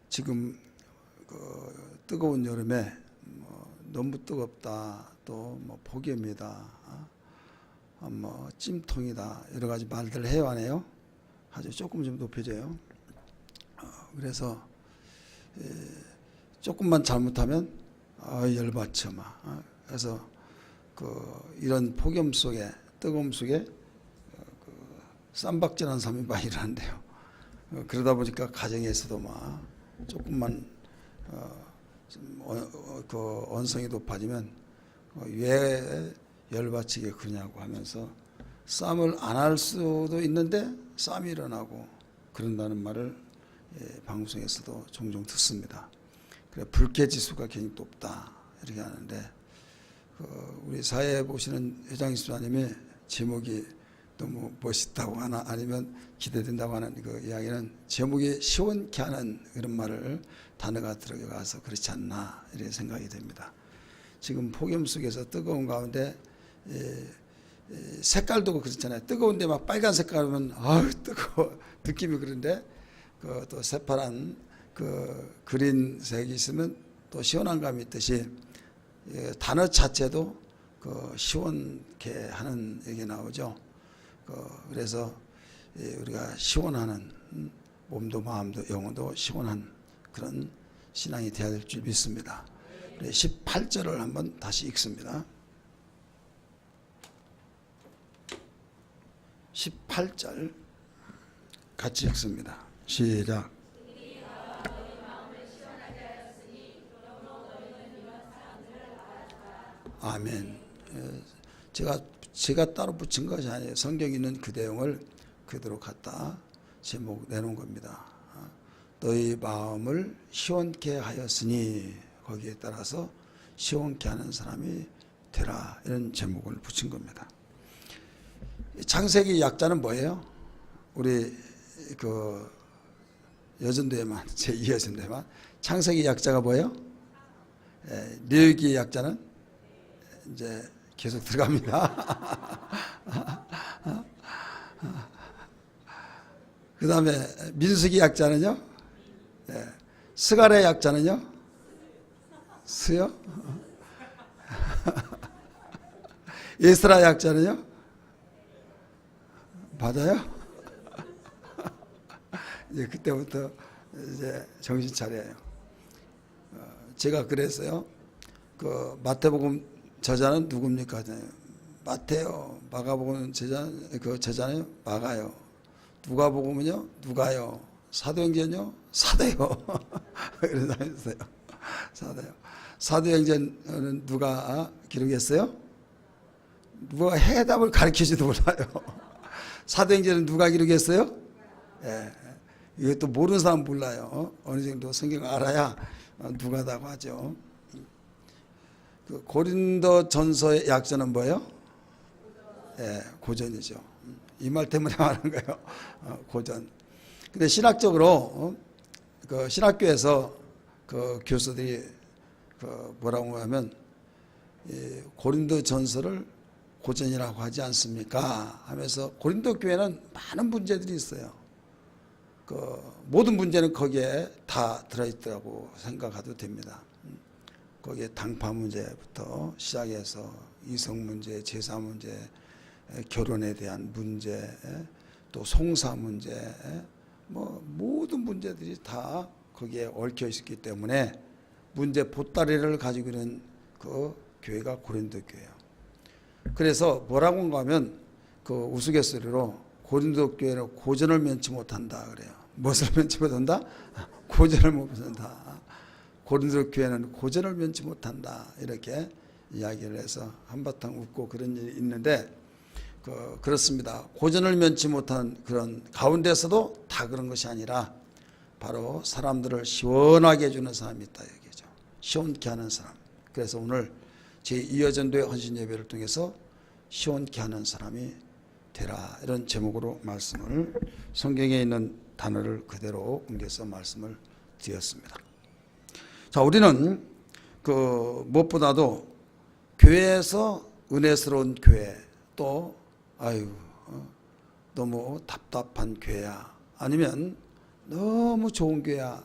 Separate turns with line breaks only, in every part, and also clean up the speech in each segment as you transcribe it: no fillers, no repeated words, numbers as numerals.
지금 뜨거운 여름에 너무 뜨겁다, 또 폭염이다, 찜통이다, 여러 가지 말들을 해요, 안 해요? 아주 조금 좀 높여져요. 그래서 조금만 잘못하면 열받쳐 막. 그래서 이런 폭염 속에, 뜨거움 속에 쌈박질하는 사람이 많이 일어난대요. 그러다 보니까 가정에서도 막 조금만 언성이 높아지면 왜 열받치게 그러냐고 하면서 싸움을 안 할 수도 있는데 싸움이 일어나고 그런다는 말을 방송에서도 종종 듣습니다. 그래, 불쾌지수가 굉장히 높다 이렇게 하는데, 우리 사회 보시는 회장 집사님의 제목이 너무 멋있다고 하나 아니면 기대된다고 하는 그 이야기는 제목이 시원케 하는 그런 말을 단어가 들어가서 그렇지 않나 이렇게 생각이 됩니다. 지금 폭염 속에서 뜨거운 가운데 색깔도 그렇잖아요. 뜨거운데 막 빨간 색깔이면 아우 뜨거워 느낌이 그런데 또 새파란 그린색이 있으면 또 시원한 감이 있듯이 단어 자체도 시원케 하는 얘기 나오죠. 그래서 우리가 시원하는 몸도 마음도 영혼도 시원한 그런 신앙이 되어야 될 줄 믿습니다. 18절을 한번 다시 읽습니다. 18절 같이 읽습니다. 시작. 아멘. 제가 따로 붙인 것이 아니에요. 성경에 있는 그 내용을 그대로 갖다 제목 내놓은 겁니다. 너희 마음을 시원케 하였으니 거기에 따라서 시원케 하는 사람이 되라, 이런 제목을 붙인 겁니다. 창세기 약자는 뭐예요? 우리 여전도에만, 제2여전도에만 창세기 약자가 뭐예요? 레위기 약자는 이제 계속 들어갑니다. 그 다음에 민수기 약자는요? 스가랴 약자는요? 수요? 에스라 약자는요? 맞아요? 이제 그때부터 이제 정신 차려요. 제가 그랬어요. 마태복음 저자는 누굽니까? 마태요. 마가복음 저자는 마가요. 누가복음은요? 누가요. 사도행전요? 사도요. 그래서 했어요. 사도요. 사도행전은 누가 기록했어요? 누가 해답을 가르치지도 몰라요. 사도행전은 누가 기록했어요? 예. 이것도 모르는 사람 몰라요. 어느 정도 성경을 알아야 누가다고 하죠. 고린도 전서의 약자는 뭐예요? 고전이죠. 이 말 때문에 하는 거예요. 고전. 근데 신학적으로 신학교에서 교수들이 뭐라고 하면 고린도 전서를 고전이라고 하지 않습니까? 하면서 고린도 교회는 많은 문제들이 있어요. 모든 문제는 거기에 다 들어있다고 생각해도 됩니다. 거기에 당파 문제부터 시작해서 이성 문제, 제사 문제, 결혼에 대한 문제, 또 송사 문제, 모든 문제들이 다 거기에 얽혀 있었기 때문에 문제 보따리를 가지고 있는 그 교회가 고린도 교회예요. 그래서 뭐라고 한가 하면 우스갯소리로 고린도 교회는 고전을 면치 못한다 그래요. 무엇을 면치 못한다? 고전을 못한다. 고린도 교회는 고전을 면치 못한다, 이렇게 이야기를 해서 한바탕 웃고 그런 일이 있는데, 그렇습니다. 고전을 면치 못한 그런 가운데서도 다 그런 것이 아니라 바로 사람들을 시원하게 해주는 사람이 있다 얘기죠. 시원케 하는 사람. 그래서 오늘 제2여전도의 헌신예배를 통해서 시원케 하는 사람이 되라, 이런 제목으로 말씀을, 성경에 있는 단어를 그대로 옮겨서 말씀을 드렸습니다. 자, 우리는 무엇보다도 교회에서 은혜스러운 교회, 또 너무 답답한 교회야, 아니면 너무 좋은 교회야,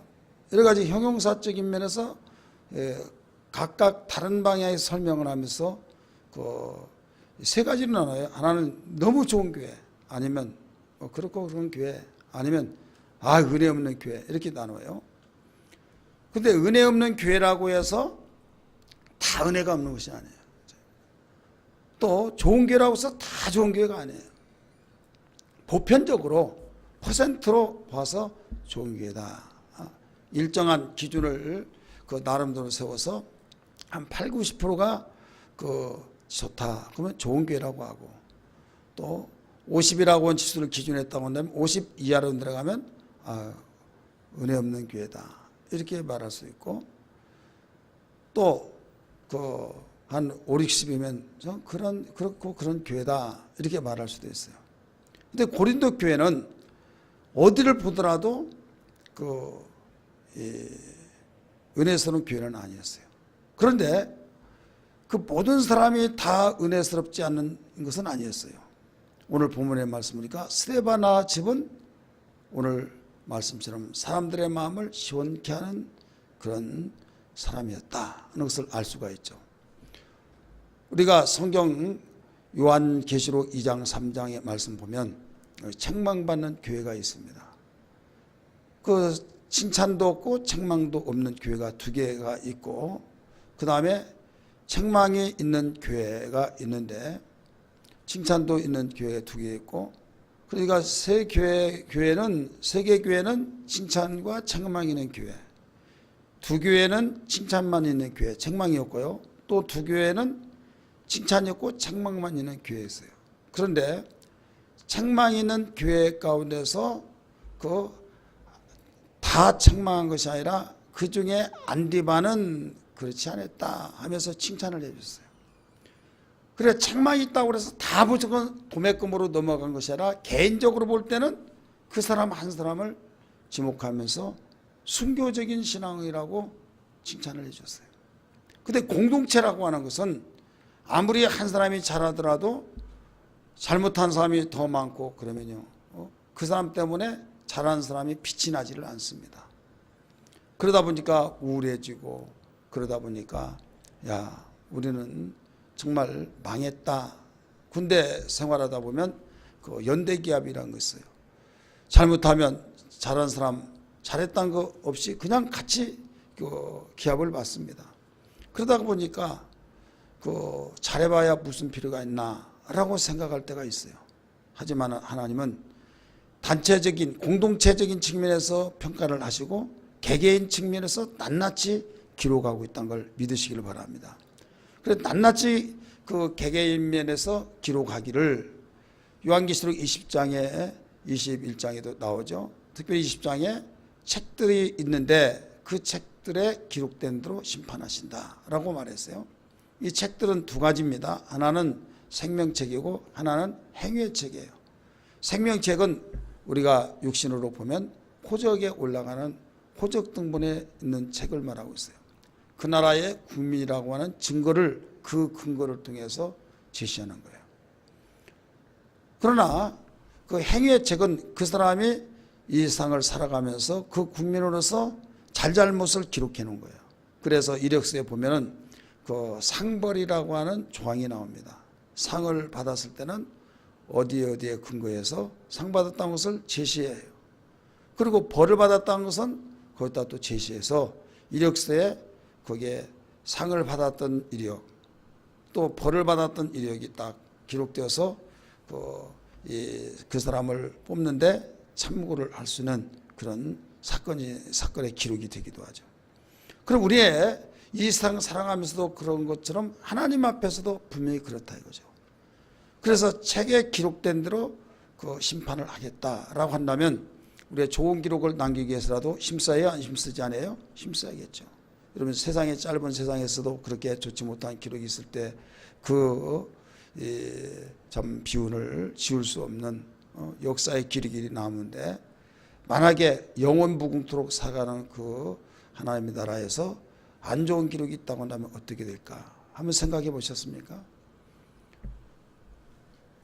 여러 가지 형용사적인 면에서 각각 다른 방향의 설명을 하면서 그 세 가지로 나눠요. 하나는 너무 좋은 교회, 아니면 그렇고 그런 교회, 아니면 은혜 없는 교회, 이렇게 나눠요. 근데 은혜 없는 교회라고 해서 다 은혜가 없는 것이 아니에요. 또 좋은 교회라고 해서 다 좋은 교회가 아니에요. 보편적으로 퍼센트로 봐서 좋은 교회다. 일정한 기준을 그 나름대로 세워서 한 8, 90%가 그 좋다. 그러면 좋은 교회라고 하고, 또 50이라고 한 지수를 기준했다고 한다면 50 이하로 들어가면 은혜 없는 교회다. 이렇게 말할 수 있고, 또 그 한 5, 60이면 그렇고 그런 교회다. 이렇게 말할 수도 있어요. 근데 고린도 교회는 어디를 보더라도 은혜스러운 교회는 아니었어요. 그런데 그 모든 사람이 다 은혜스럽지 않는 것은 아니었어요. 오늘 본문의 말씀 보니까 스데바나 집은 오늘 말씀처럼 사람들의 마음을 시원케 하는 그런 사람이었다 하는 것을 알 수가 있죠. 우리가 성경 요한계시록 2장 3장의 말씀 보면 책망받는 교회가 있습니다. 그 칭찬도 없고 책망도 없는 교회가 두 개가 있고, 그 다음에 책망이 있는 교회가 있는데 칭찬도 있는 교회가 두 개 있고, 그러니까 세 개 교회는 칭찬과 책망이 있는 교회, 두 교회는 칭찬만 있는 교회, 책망이 없고요. 또 두 교회는 칭찬이 없고 책망만 있는 교회였어요. 그런데 책망이 있는 교회 가운데서 다 책망한 것이 아니라 그 중에 안디바는 그렇지 않았다 하면서 칭찬을 해줬어요. 그래, 책망이 있다고 해서 다 무조건 도매금으로 넘어간 것이 아니라 개인적으로 볼 때는 그 사람 한 사람을 지목하면서 순교적인 신앙이라고 칭찬을 해줬어요. 근데 공동체라고 하는 것은 아무리 한 사람이 잘하더라도 잘못한 사람이 더 많고 그러면요, 그 사람 때문에 잘하는 사람이 빛이 나지를 않습니다. 그러다 보니까 우울해지고, 그러다 보니까 우리는 정말 망했다. 군대 생활하다 보면 그 연대기합이라는 거 있어요. 잘못하면 잘한 사람 잘했다는 거 없이 그냥 같이 그 기합을 받습니다. 그러다 보니까 잘해봐야 무슨 필요가 있나라고 생각할 때가 있어요. 하지만 하나님은 단체적인 공동체적인 측면에서 평가를 하시고 개개인 측면에서 낱낱이 기록하고 있다는 걸 믿으시기를 바랍니다. 그래서 낱낱이 그 개개인 면에서 기록하기를 요한계시록 20장에 21장에도 나오죠. 특별히 20장에 책들이 있는데 그 책들에 기록된 대로 심판하신다라고 말했어요. 이 책들은 두 가지입니다. 하나는 생명책이고 하나는 행위책이에요. 생명책은 우리가 육신으로 보면 호적에 올라가는 호적 등본에 있는 책을 말하고 있어요. 그 나라의 국민이라고 하는 증거를, 그 근거를 통해서 제시하는 거예요. 그러나 그 행위의 책은 그 사람이 이 세상을 살아가면서 그 국민으로서 잘잘못을 기록해 놓은 거예요. 그래서 이력서에 보면은 그 상벌이라고 하는 조항이 나옵니다. 상을 받았을 때는 어디에 근거해서 상 받았다는 것을 제시해요. 그리고 벌을 받았다는 것은 거기다 또 제시해서 이력서에 거기에 상을 받았던 이력, 또 벌을 받았던 이력이 딱 기록되어서 그 사람을 뽑는데 참고를 할 수 있는 그런 사건의 기록이 되기도 하죠. 그럼 우리의 이 세상 살아가면서도 그런 것처럼 하나님 앞에서도 분명히 그렇다 이거죠. 그래서 책에 기록된 대로 그 심판을 하겠다라고 한다면 우리가 좋은 기록을 남기기 위해서라도 힘써야 안 힘쓰지 않아요? 힘써야겠죠. 여러분, 세상의 짧은 세상에서도 그렇게 좋지 못한 기록이 있을 때 참 비운을 지울 수 없는 역사의 기록이 남은데, 만약에 영원 무궁토록 살아가는 그 하나님의 나라에서 안 좋은 기록이 있다고 한다면 어떻게 될까? 한번 생각해 보셨습니까?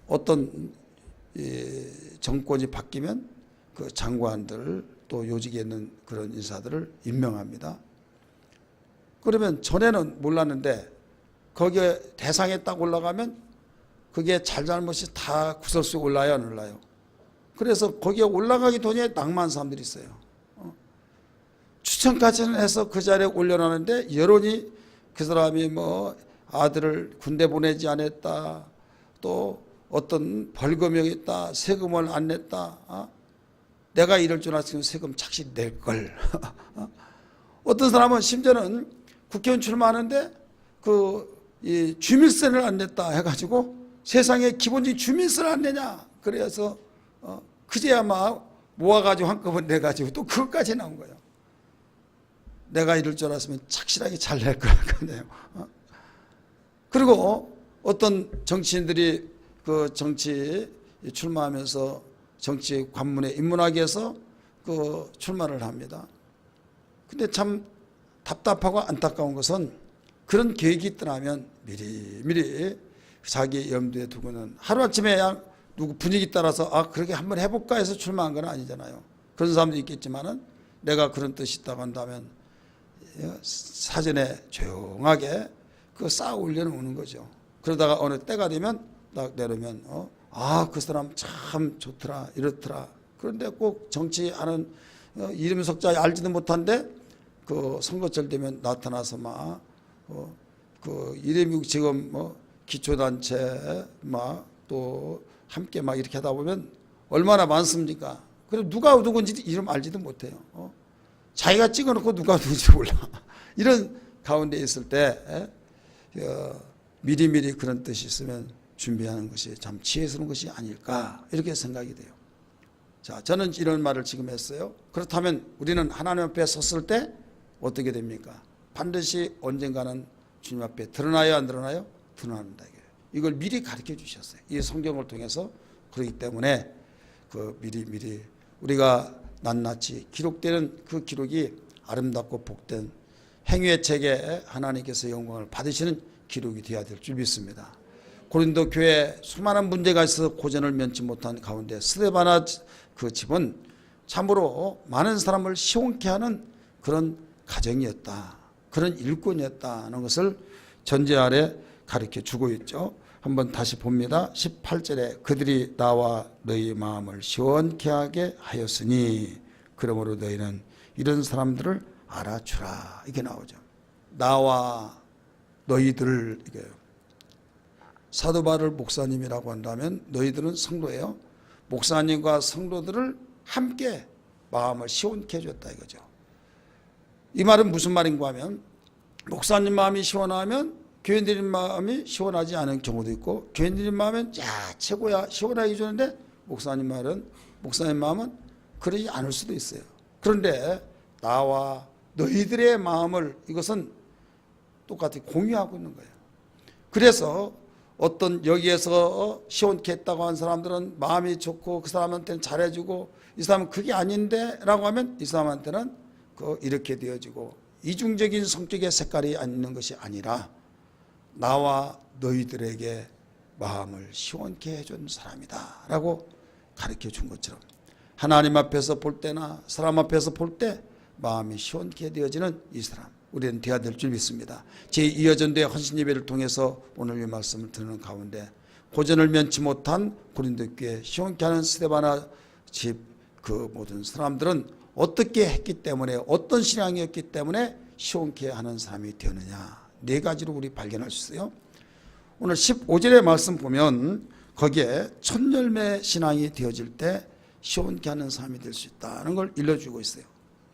어떤 정권이 바뀌면 그 장관들, 또 요직에 있는 그런 인사들을 임명합니다. 그러면 전에는 몰랐는데 거기에 대상에 딱 올라가면 그게 잘잘못이 다 구설수에 올라요, 안 올라요? 그래서 거기에 올라가기 전에 낙마한 사람들이 있어요. 추천까지는 해서 그 자리에 올려놨는데 여론이 그 사람이 뭐 아들을 군대 보내지 않았다, 또 어떤 벌금이 있다, 세금을 안 냈다, 내가 이럴 줄 알았으면 세금 착실히 낼걸. 어떤 사람은 심지어는 국회의원 출마하는데 이 주민세를 안 냈다 해가지고 세상에 기본적인 주민세를 안 내냐, 그래서 그제야 막 모아가지고 한꺼번에 내가지고 또 그것까지 나온 거예요. 내가 이럴 줄 알았으면 착실하게 잘 낼 거예요. 그리고 어떤 정치인들이 그 정치 출마하면서 정치 관문에 입문하기 위해서 그 출마를 합니다. 근데 참 답답하고 안타까운 것은 그런 계획이 있더라면 미리 자기 염두에 두고는 하루아침에 그냥 누구 분위기 따라서 그렇게 한번 해볼까 해서 출마한 건 아니잖아요. 그런 사람도 있겠지만은 내가 그런 뜻이 있다고 한다면 사전에 조용하게 그 쌓아 올려놓는 거죠. 그러다가 어느 때가 되면 딱 내려면 그 사람 참 좋더라, 이렇더라. 그런데 꼭 정치하는 이름 석자 알지도 못한데 그 선거철 되면 나타나서 막 그 이름이 지금 기초단체 막 또 함께 막 이렇게 하다 보면 얼마나 많습니까? 그래 누가 누군지 이름 알지도 못해요. 자기가 찍어놓고 누가 누군지 몰라. 이런 가운데 있을 때 미리미리 그런 뜻이 있으면 준비하는 것이 참 지혜스러운 것이 아닐까, 이렇게 생각이 돼요. 자, 저는 이런 말을 지금 했어요. 그렇다면 우리는 하나님 앞에 섰을 때 어떻게 됩니까? 반드시 언젠가는 주님 앞에 드러나요, 안 드러나요? 드러난다. 이걸 미리 가르쳐 주셨어요. 이 성경을 통해서. 그렇기 때문에 미리 우리가 낱낱이 기록되는 그 기록이 아름답고 복된 행위의 책에 하나님께서 영광을 받으시는 기록이 되어야 될 줄 믿습니다. 고린도 교회에 수많은 문제가 있어서 고전을 면치 못한 가운데 스데바나 그 집은 참으로 많은 사람을 시원케 하는 그런 가정이었다, 그런 일꾼이었다는 것을 전제 아래 가르쳐 주고 있죠. 한번 다시 봅니다. 18절에 그들이 나와 너희 마음을 시원케 하게 하였으니 그러므로 너희는 이런 사람들을 알아주라, 이게 나오죠. 나와 너희들, 이게 사도 바울 목사님이라고 한다면 너희들은 성도예요. 목사님과 성도들을 함께 마음을 시원케 해줬다 이거죠. 이 말은 무슨 말인가 하면 목사님 마음이 시원하면 교인들의 마음이 시원하지 않은 경우도 있고, 교인들의 마음은 최고야 시원하게 해주는데 목사님 마음은 그러지 않을 수도 있어요. 그런데 나와 너희들의 마음을, 이것은 똑같이 공유하고 있는 거예요. 그래서 어떤 여기에서 시원케 했다고 하는 사람들은 마음이 좋고 그 사람한테는 잘해주고, 이 사람은 그게 아닌데 라고 하면 이 사람한테는 이렇게 되어지고, 이중적인 성격의 색깔이 있는 것이 아니라 나와 너희들에게 마음을 시원케 해준 사람이다 라고 가르쳐 준 것처럼 하나님 앞에서 볼 때나 사람 앞에서 볼 때 마음이 시원케 되어지는 이 사람, 우리는 되어야 될 줄 믿습니다. 제2여전도의 헌신예배를 통해서 오늘 이 말씀을 듣는 가운데 고전을 면치 못한 고린도 교회 시원케 하는 스데바나 집 그 모든 사람들은 어떻게 했기 때문에, 어떤 신앙이었기 때문에 시원케 하는 사람이 되었느냐, 네 가지로 우리 발견할 수 있어요. 오늘 15절의 말씀 보면 거기에 첫 열매 신앙이 되어질 때 시원케 하는 사람이 될 수 있다는 걸 일러주고 있어요.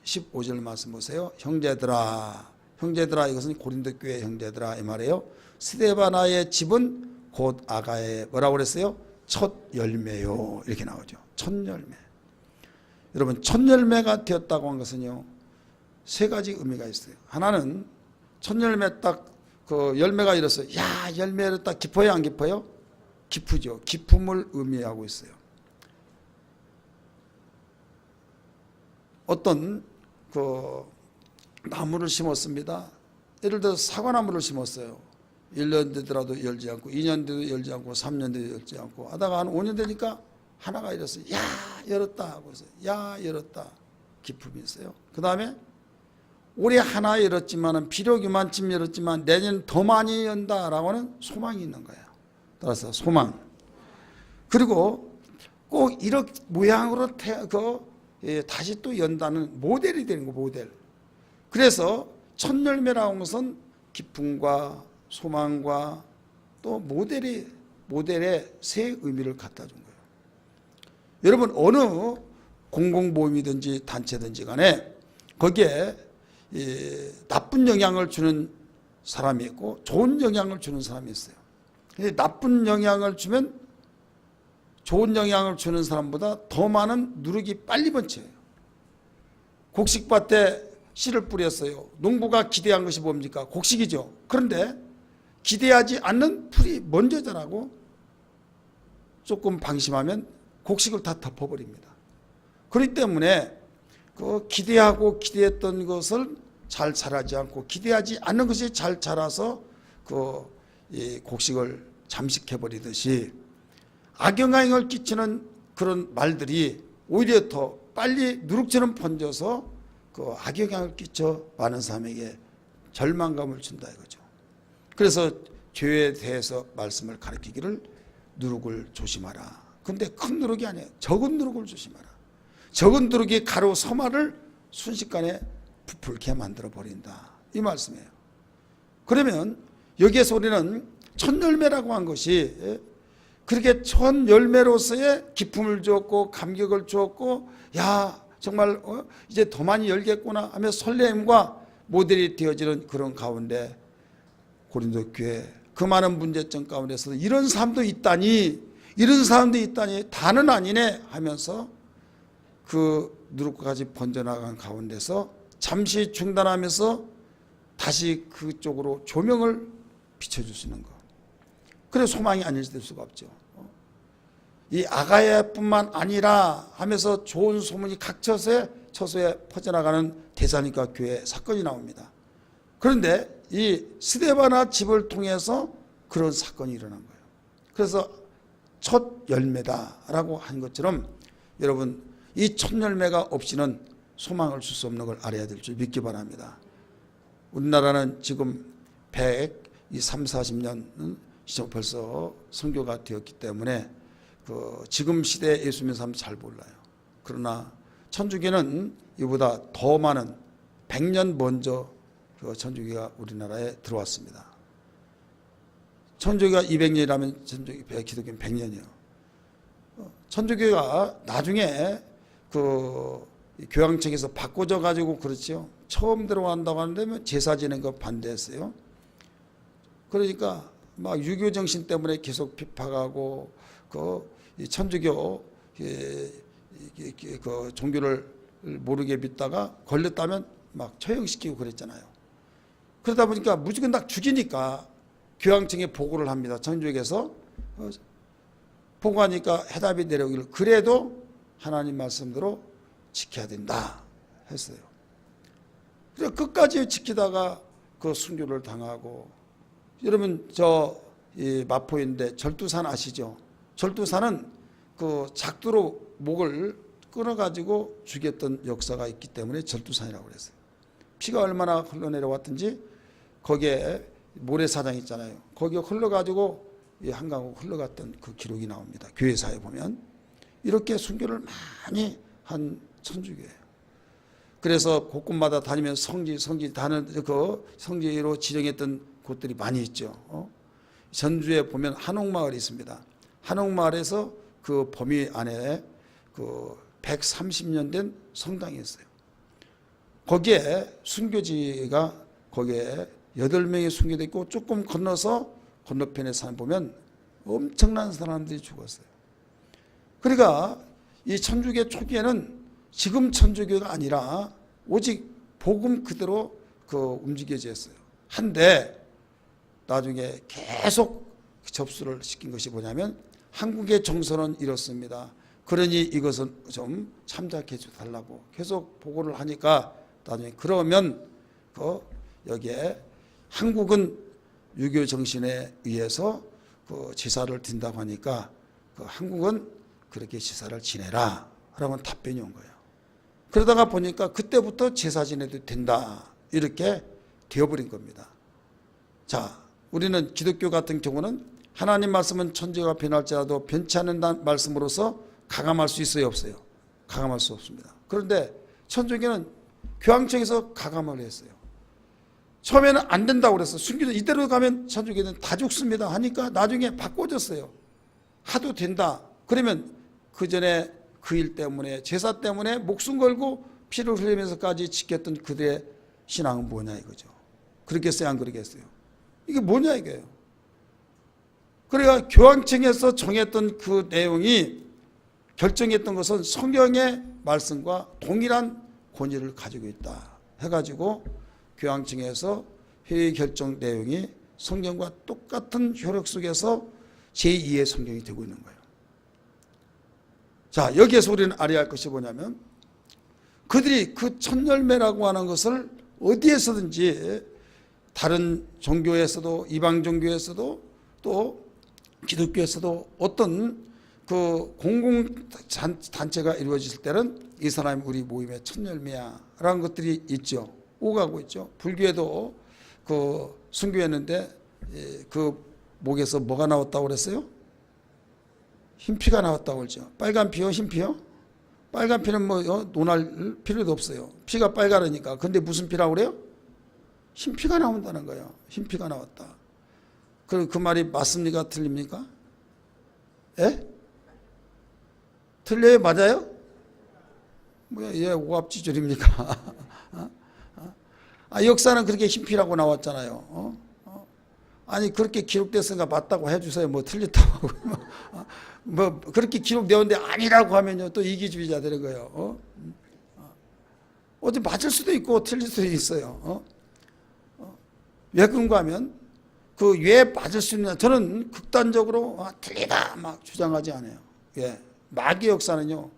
15절 말씀 보세요. 형제들아, 이것은 고린도 교회 형제들아 이 말이에요. 스데바나의 집은 곧 아가의 뭐라고 그랬어요? 첫 열매요, 이렇게 나오죠. 첫 열매. 여러분, 첫 열매가 되었다고 한 것은요, 세 가지 의미가 있어요. 하나는 첫 열매 딱 그 열매가 이래서 열매를 딱 깊어요, 안 깊어요? 깊으죠. 깊음을 의미하고 있어요. 어떤 그 나무를 심었습니다. 예를 들어서 사과나무를 심었어요. 1년 되더라도 열지 않고, 2년 돼도 열지 않고, 3년 돼도 열지 않고 하다가 한 5년 되니까 하나가 이랬어요. 열었다 하고 있어요. 열었다. 기쁨이 있어요. 그 다음에 올해 하나 열었지만은 비록 이만큼 열었지만 내년 더 많이 연다라고 하는 소망이 있는 거예요. 따라서 소망. 그리고 꼭 이런 모양으로 다시 또 연다는 모델이 되는 거, 모델. 그래서 첫 열매라고 하는 것은 기쁨과 소망과 또 모델의 새 의미를 갖다 준 거예요. 여러분, 어느 공공보험이든지 단체든지 간에 거기에 나쁜 영향을 주는 사람이 있고 좋은 영향을 주는 사람이 있어요. 나쁜 영향을 주면 좋은 영향을 주는 사람보다 더 많은 누룩이 빨리 번져요. 곡식밭에 씨를 뿌렸어요. 농부가 기대한 것이 뭡니까? 곡식이죠. 그런데 기대하지 않는 풀이 먼저 자라고 조금 방심하면 곡식을 다 덮어버립니다. 그렇기 때문에 그 기대했던 것을 잘 자라지 않고 기대하지 않는 것이 잘 자라서 이 곡식을 잠식해버리듯이 악영향을 끼치는 그런 말들이 오히려 더 빨리 누룩처럼 번져서 그 악영향을 끼쳐 많은 사람에게 절망감을 준다 이거죠. 그래서 죄에 대해서 말씀을 가르치기를 누룩을 조심하라. 근데 큰 누룩이 아니에요. 적은 누룩을 조심하라. 적은 누룩이 가루 서말을 순식간에 부풀게 만들어 버린다. 이 말씀이에요. 그러면 여기에서 우리는 첫 열매라고 한 것이 그렇게 첫 열매로서의 기쁨을 주었고 감격을 주었고 야 정말 이제 더 많이 열겠구나 하며 설렘과 모델이 되어지는 그런 가운데 고린도 교회 그 많은 문제점 가운데서 이런 사람도 있다니 다는 아니네 하면서 그 누룩까지 번져나간 가운데서 잠시 중단하면서 다시 그쪽으로 조명을 비춰줄 수 있는 것. 그래서 소망이 아닐 수가 없죠. 이 아가야뿐만 아니라 하면서 좋은 소문이 각 처소에 퍼져나가는 데살로니가 교회 사건이 나옵니다. 그런데 이 스데바나 집을 통해서 그런 사건이 일어난 거예요. 그래서 첫 열매다라고 한 것처럼 여러분 이 첫 열매가 없이는 소망을 줄 수 없는 걸 알아야 될 줄 믿기 바랍니다. 우리나라는 지금 40년 벌써 선교가 되었기 때문에 지금 시대에 예수 믿는 사람 잘 몰라요. 그러나 천주교는 이보다 더 많은 100년 먼저 천주교가 우리나라에 들어왔습니다. 천주교가 200년이라면 기독교는 100년이요. 천주교가 나중에 교황청에서 바꿔져 가지고 그렇죠. 처음 들어간다고 하는데 제사 지내는 거 반대했어요. 그러니까 막 유교 정신 때문에 계속 비판하고 천주교 종교를 모르게 믿다가 걸렸다면 막 처형시키고 그랬잖아요. 그러다 보니까 무조건 다 죽이니까 교황청에 보고를 합니다. 천주교에서 보고하니까 해답이 내려오기를 그래도 하나님 말씀대로 지켜야 된다 했어요. 그래서 끝까지 지키다가 그 순교를 당하고 여러분 이 마포인데 절두산 아시죠? 절두산은 그 작두로 목을 끊어가지고 죽였던 역사가 있기 때문에 절두산이라고 그랬어요. 피가 얼마나 흘러내려왔든지 거기에 모래사장 있잖아요. 거기에 흘러가지고 이 한강으로 흘러갔던 그 기록이 나옵니다. 교회사에 보면 이렇게 순교를 많이 한 천주교예요. 그래서 곳곳마다 다니면서 성지 다는 그 성지로 지정했던 곳들이 많이 있죠. 전주에 보면 한옥마을이 있습니다. 한옥마을에서 그 범위 안에 130년 된 성당이 있어요. 거기에 순교지가 거기에 8명이 순교되어 있고 조금 건너서 건너편에 산 보면 엄청난 사람들이 죽었어요. 그러니까 이 천주교 초기에는 지금 천주교가 아니라 오직 복음 그대로 움직여졌어요. 한데 나중에 계속 접수를 시킨 것이 뭐냐면 한국의 정서는 이렇습니다. 그러니 이것은 좀 참작해 달라고 계속 보고를 하니까 나중에 그러면 여기에 한국은 유교 정신에 의해서 제사를 드린다고 하니까 한국은 그렇게 제사를 지내라 라고 답변이 온 거예요. 그러다가 보니까 그때부터 제사 지내도 된다 이렇게 되어버린 겁니다. 자, 우리는 기독교 같은 경우는 하나님 말씀은 천지가 변할지라도 변치 않는다는 말씀으로서 가감할 수 있어요, 없어요? 가감할 수 없습니다. 그런데 천주교는 교황청에서 가감을 했어요. 처음에는 안 된다고 그랬어요. 순교도 이대로 가면 천주교는 다 죽습니다 하니까 나중에 바꿔줬어요. 하도 된다. 그러면 그 전에 그 일 때문에 제사 때문에 목숨 걸고 피를 흘리면서까지 지켰던 그들의 신앙은 뭐냐 이거죠. 그러겠어요, 안 그러겠어요? 이게 뭐냐 이거예요. 그러니까 교황청에서 정했던 그 내용이 결정했던 것은 성경의 말씀과 동일한 권위를 가지고 있다 해가지고 교황청에서 회의 결정 내용이 성경과 똑같은 효력 속에서 제2의 성경이 되고 있는 거예요. 자, 여기에서 우리는 알아야 할 것이 뭐냐면 그들이 그 첫열매라고 하는 것을 어디에서든지 다른 종교에서도 이방 종교에서도 또 기독교에서도 어떤 그 공공단체가 이루어질 때는 이 사람이 우리 모임의 첫열매야 라는 것들이 있죠. 오가고 있죠. 불교에도 그 순교했는데 그 목에서 뭐가 나왔다고 그랬어요? 흰피가 나왔다고 그러죠. 빨간 피요, 흰 피요? 빨간 피는 뭐 논할 필요도 없어요. 피가 빨가르니까. 근데 무슨 피라고 그래요? 흰 피가 나온다는 거예요. 흰 피가 나왔다. 그 말이 맞습니까? 틀립니까? 예? 틀려요? 맞아요? 뭐야, 얘 오합지졸입니까? 역사는 그렇게 흰 피라고 나왔잖아요. 아니 그렇게 기록됐으니까 맞다고 해주세요. 뭐 틀렸다고 뭐 그렇게 기록되었는데 아니라고 하면요 또 이기주의자 되는 거예요. 어디 맞을 수도 있고 틀릴 수도 있어요. 왜 그런가 하면 그 왜 맞을 수 있느냐, 저는 극단적으로 틀리다 막 주장하지 않아요. 예. 마귀 역사는요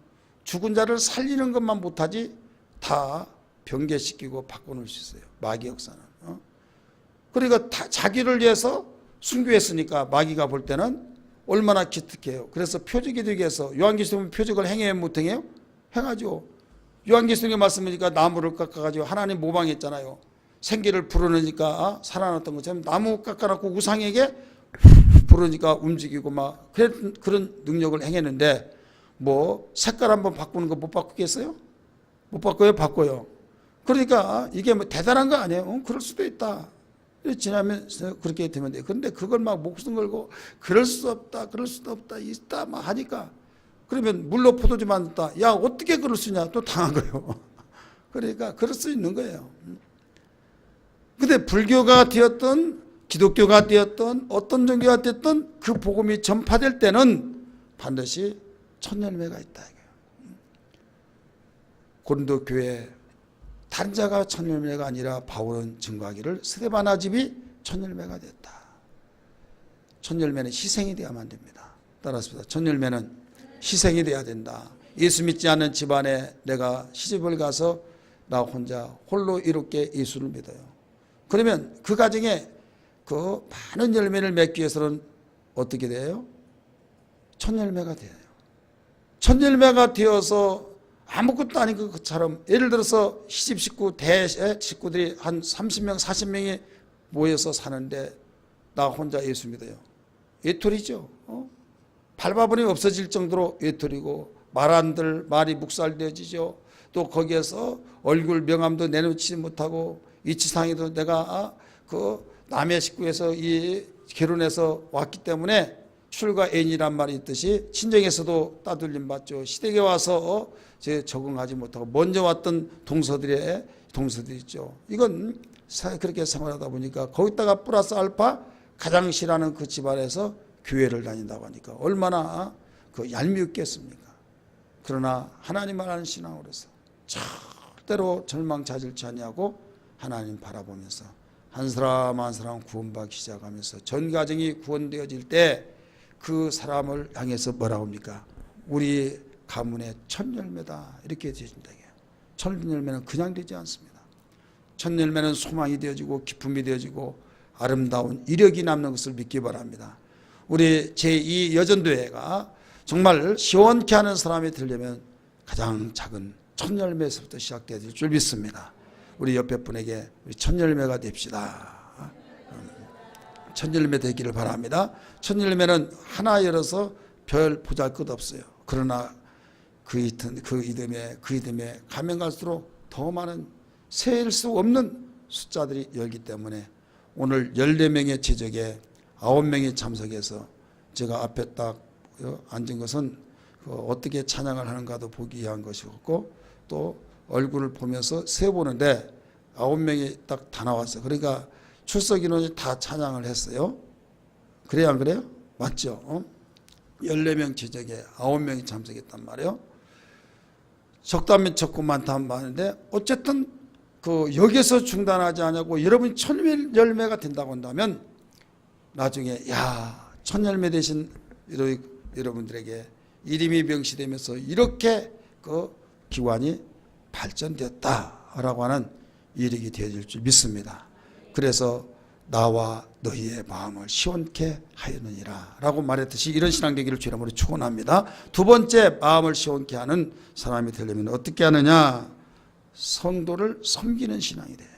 죽은 자를 살리는 것만 못하지 다 변개시키고 바꿔놓을 수 있어요. 마귀 역사는. 그러니까 자기를 위해서 순교했으니까 마귀가 볼 때는 얼마나 기특해요. 그래서 표적이 되기 위해서 요한계시록은 표적을 행해요, 못 행해요? 행하죠. 요한계시록의 말씀이니까 나무를 깎아가지고 하나님 모방했잖아요. 생기를 불어넣으니까 살아났던 것처럼 나무 깎아놓고 우상에게 불어넣으니까 움직이고 막 그런 능력을 행했는데 뭐 색깔 한번 바꾸는 거 못 바꾸겠어요? 못 바꿔요? 바꿔요. 그러니까 이게 뭐 대단한 거 아니에요? 그럴 수도 있다. 지나면서 그렇게 되면 돼요. 그런데 그걸 막 목숨 걸고 그럴 수 없다, 그럴 수도 없다, 있다 막 하니까 그러면 물로 포도주 만든다. 야 어떻게 그럴 수 있냐? 또 당한 거예요. 그러니까 그럴 수 있는 거예요. 근데 불교가 되었던 기독교가 되었던 어떤 종교가 되었던 그 복음이 전파될 때는 반드시 첫열매가 있다. 고린도 교회 다른 자가 첫열매가 아니라 바울은 증거하기를 스데바나 집이 첫열매가 됐다. 첫열매는 희생이 되어야만 됩니다. 따라서 첫열매는 희생이 돼야 된다. 예수 믿지 않는 집안에 내가 시집을 가서 나 혼자 홀로 이롭게 예수를 믿어요. 그러면 그 가정에 그 많은 열매를 맺기 위해서는 어떻게 돼요? 첫열매가 돼요. 첫열매가 되어서 아무것도 아닌 것처럼 예를 들어서 시집 식구 식구들이 한 30명 40명이 모여서 사는데 나 혼자 예수 믿어요. 외톨이죠. 발바닥이 없어질 정도로 외톨이고 말 안 들 말이 묵살되어지죠. 또 거기에서 얼굴 명함도 내놓지 못하고 이치상에도 내가 그 남의 식구에서 이 결혼해서 왔기 때문에 출가 애인이란 말이 있듯이 친정에서도 따돌림 받죠. 시댁에 와서 적응하지 못하고 먼저 왔던 동서들이 있죠. 이건 그렇게 생활하다 보니까 거기다가 플러스 알파 가장 싫어하는 그 집안에서 교회를 다닌다고 하니까 얼마나 그 얄미웠겠습니까? 그러나 하나님만 아는 신앙으로서 절대로 절망 자질치 아니하고 하나님 바라보면서 한 사람 한 사람 구원받기 시작하면서 전 가정이 구원되어질 때 그 사람을 향해서 뭐라고 합니까? 우리 가문의 첫열매다 이렇게 되어진다. 첫열매는 그냥 되지 않습니다. 첫열매는 소망이 되어지고 기쁨이 되어지고 아름다운 이력이 남는 것을 믿기 바랍니다. 우리 제2 여전도회가 정말 시원케 하는 사람이 되려면 가장 작은 첫 열매에서부터 시작될 줄 믿습니다. 우리 옆에 분에게 우리 첫 열매가 됩시다. 첫 열매 되기를 바랍니다. 첫 열매는 하나 열어서 별 보잘것없어요. 그러나 그 이듬해 가면 갈수록 더 많은 셀 수 없는 숫자들이 열기 때문에 오늘 14명의 제적에 9명이 참석해서 제가 앞에 딱 앉은 것은 어떻게 찬양을 하는가도 보기 위한 것이었고 또 얼굴을 보면서 세보는데 9명이 딱 다 나왔어요. 그러니까 출석 인원이 다 찬양을 했어요. 그래요, 안 그래요? 맞죠? 14명 제적에 9명이 참석했단 말이에요. 적다면 적고 많다면 많은데 어쨌든 여기서 중단하지 않냐고 여러분이 첫 열매가 된다고 한다면 나중에 첫 열매 되신 여러분들에게 이름이 명시되면서 이렇게 기관이 발전되었다라고 하는 일이 되어질 줄 믿습니다. 그래서 나와 너희의 마음을 시원케 하였느니라 라고 말했듯이 이런 신앙 되기를 주 이름으로 축원합니다. 두 번째, 마음을 시원케 하는 사람이 되려면 어떻게 하느냐? 성도를 섬기는 신앙이 돼요.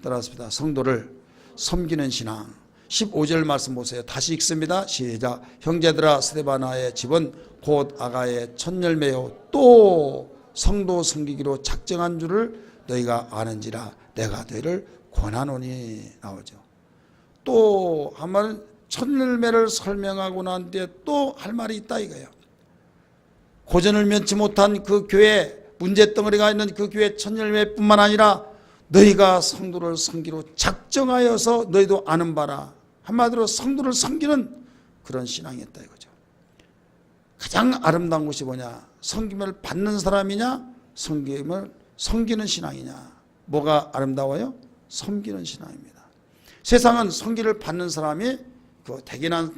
따라서 성도를 섬기는 신앙. 15절 말씀 보세요. 다시 읽습니다. 시작. 형제들아, 스데바나의 집은 곧 아가의 첫 열매요 또 성도 섬기기로 작정한 줄을 너희가 아는지라 내가 너희를 권하노니 나오죠. 또 한 번은 첫 열매를 설명하고 난 뒤에 또 할 말이 있다 이거예요. 고전을 면치 못한 그 교회, 문제덩어리가 있는 그 교회 첫 열매뿐만 아니라 너희가 성도를 섬기로 작정하여서 너희도 아는 바라. 한마디로 성도를 섬기는 그런 신앙이었다 이거죠. 가장 아름다운 것이 뭐냐? 섬김을 받는 사람이냐? 섬김을 섬기는 신앙이냐? 뭐가 아름다워요? 섬기는 신앙입니다. 세상은 섬기를 받는 사람이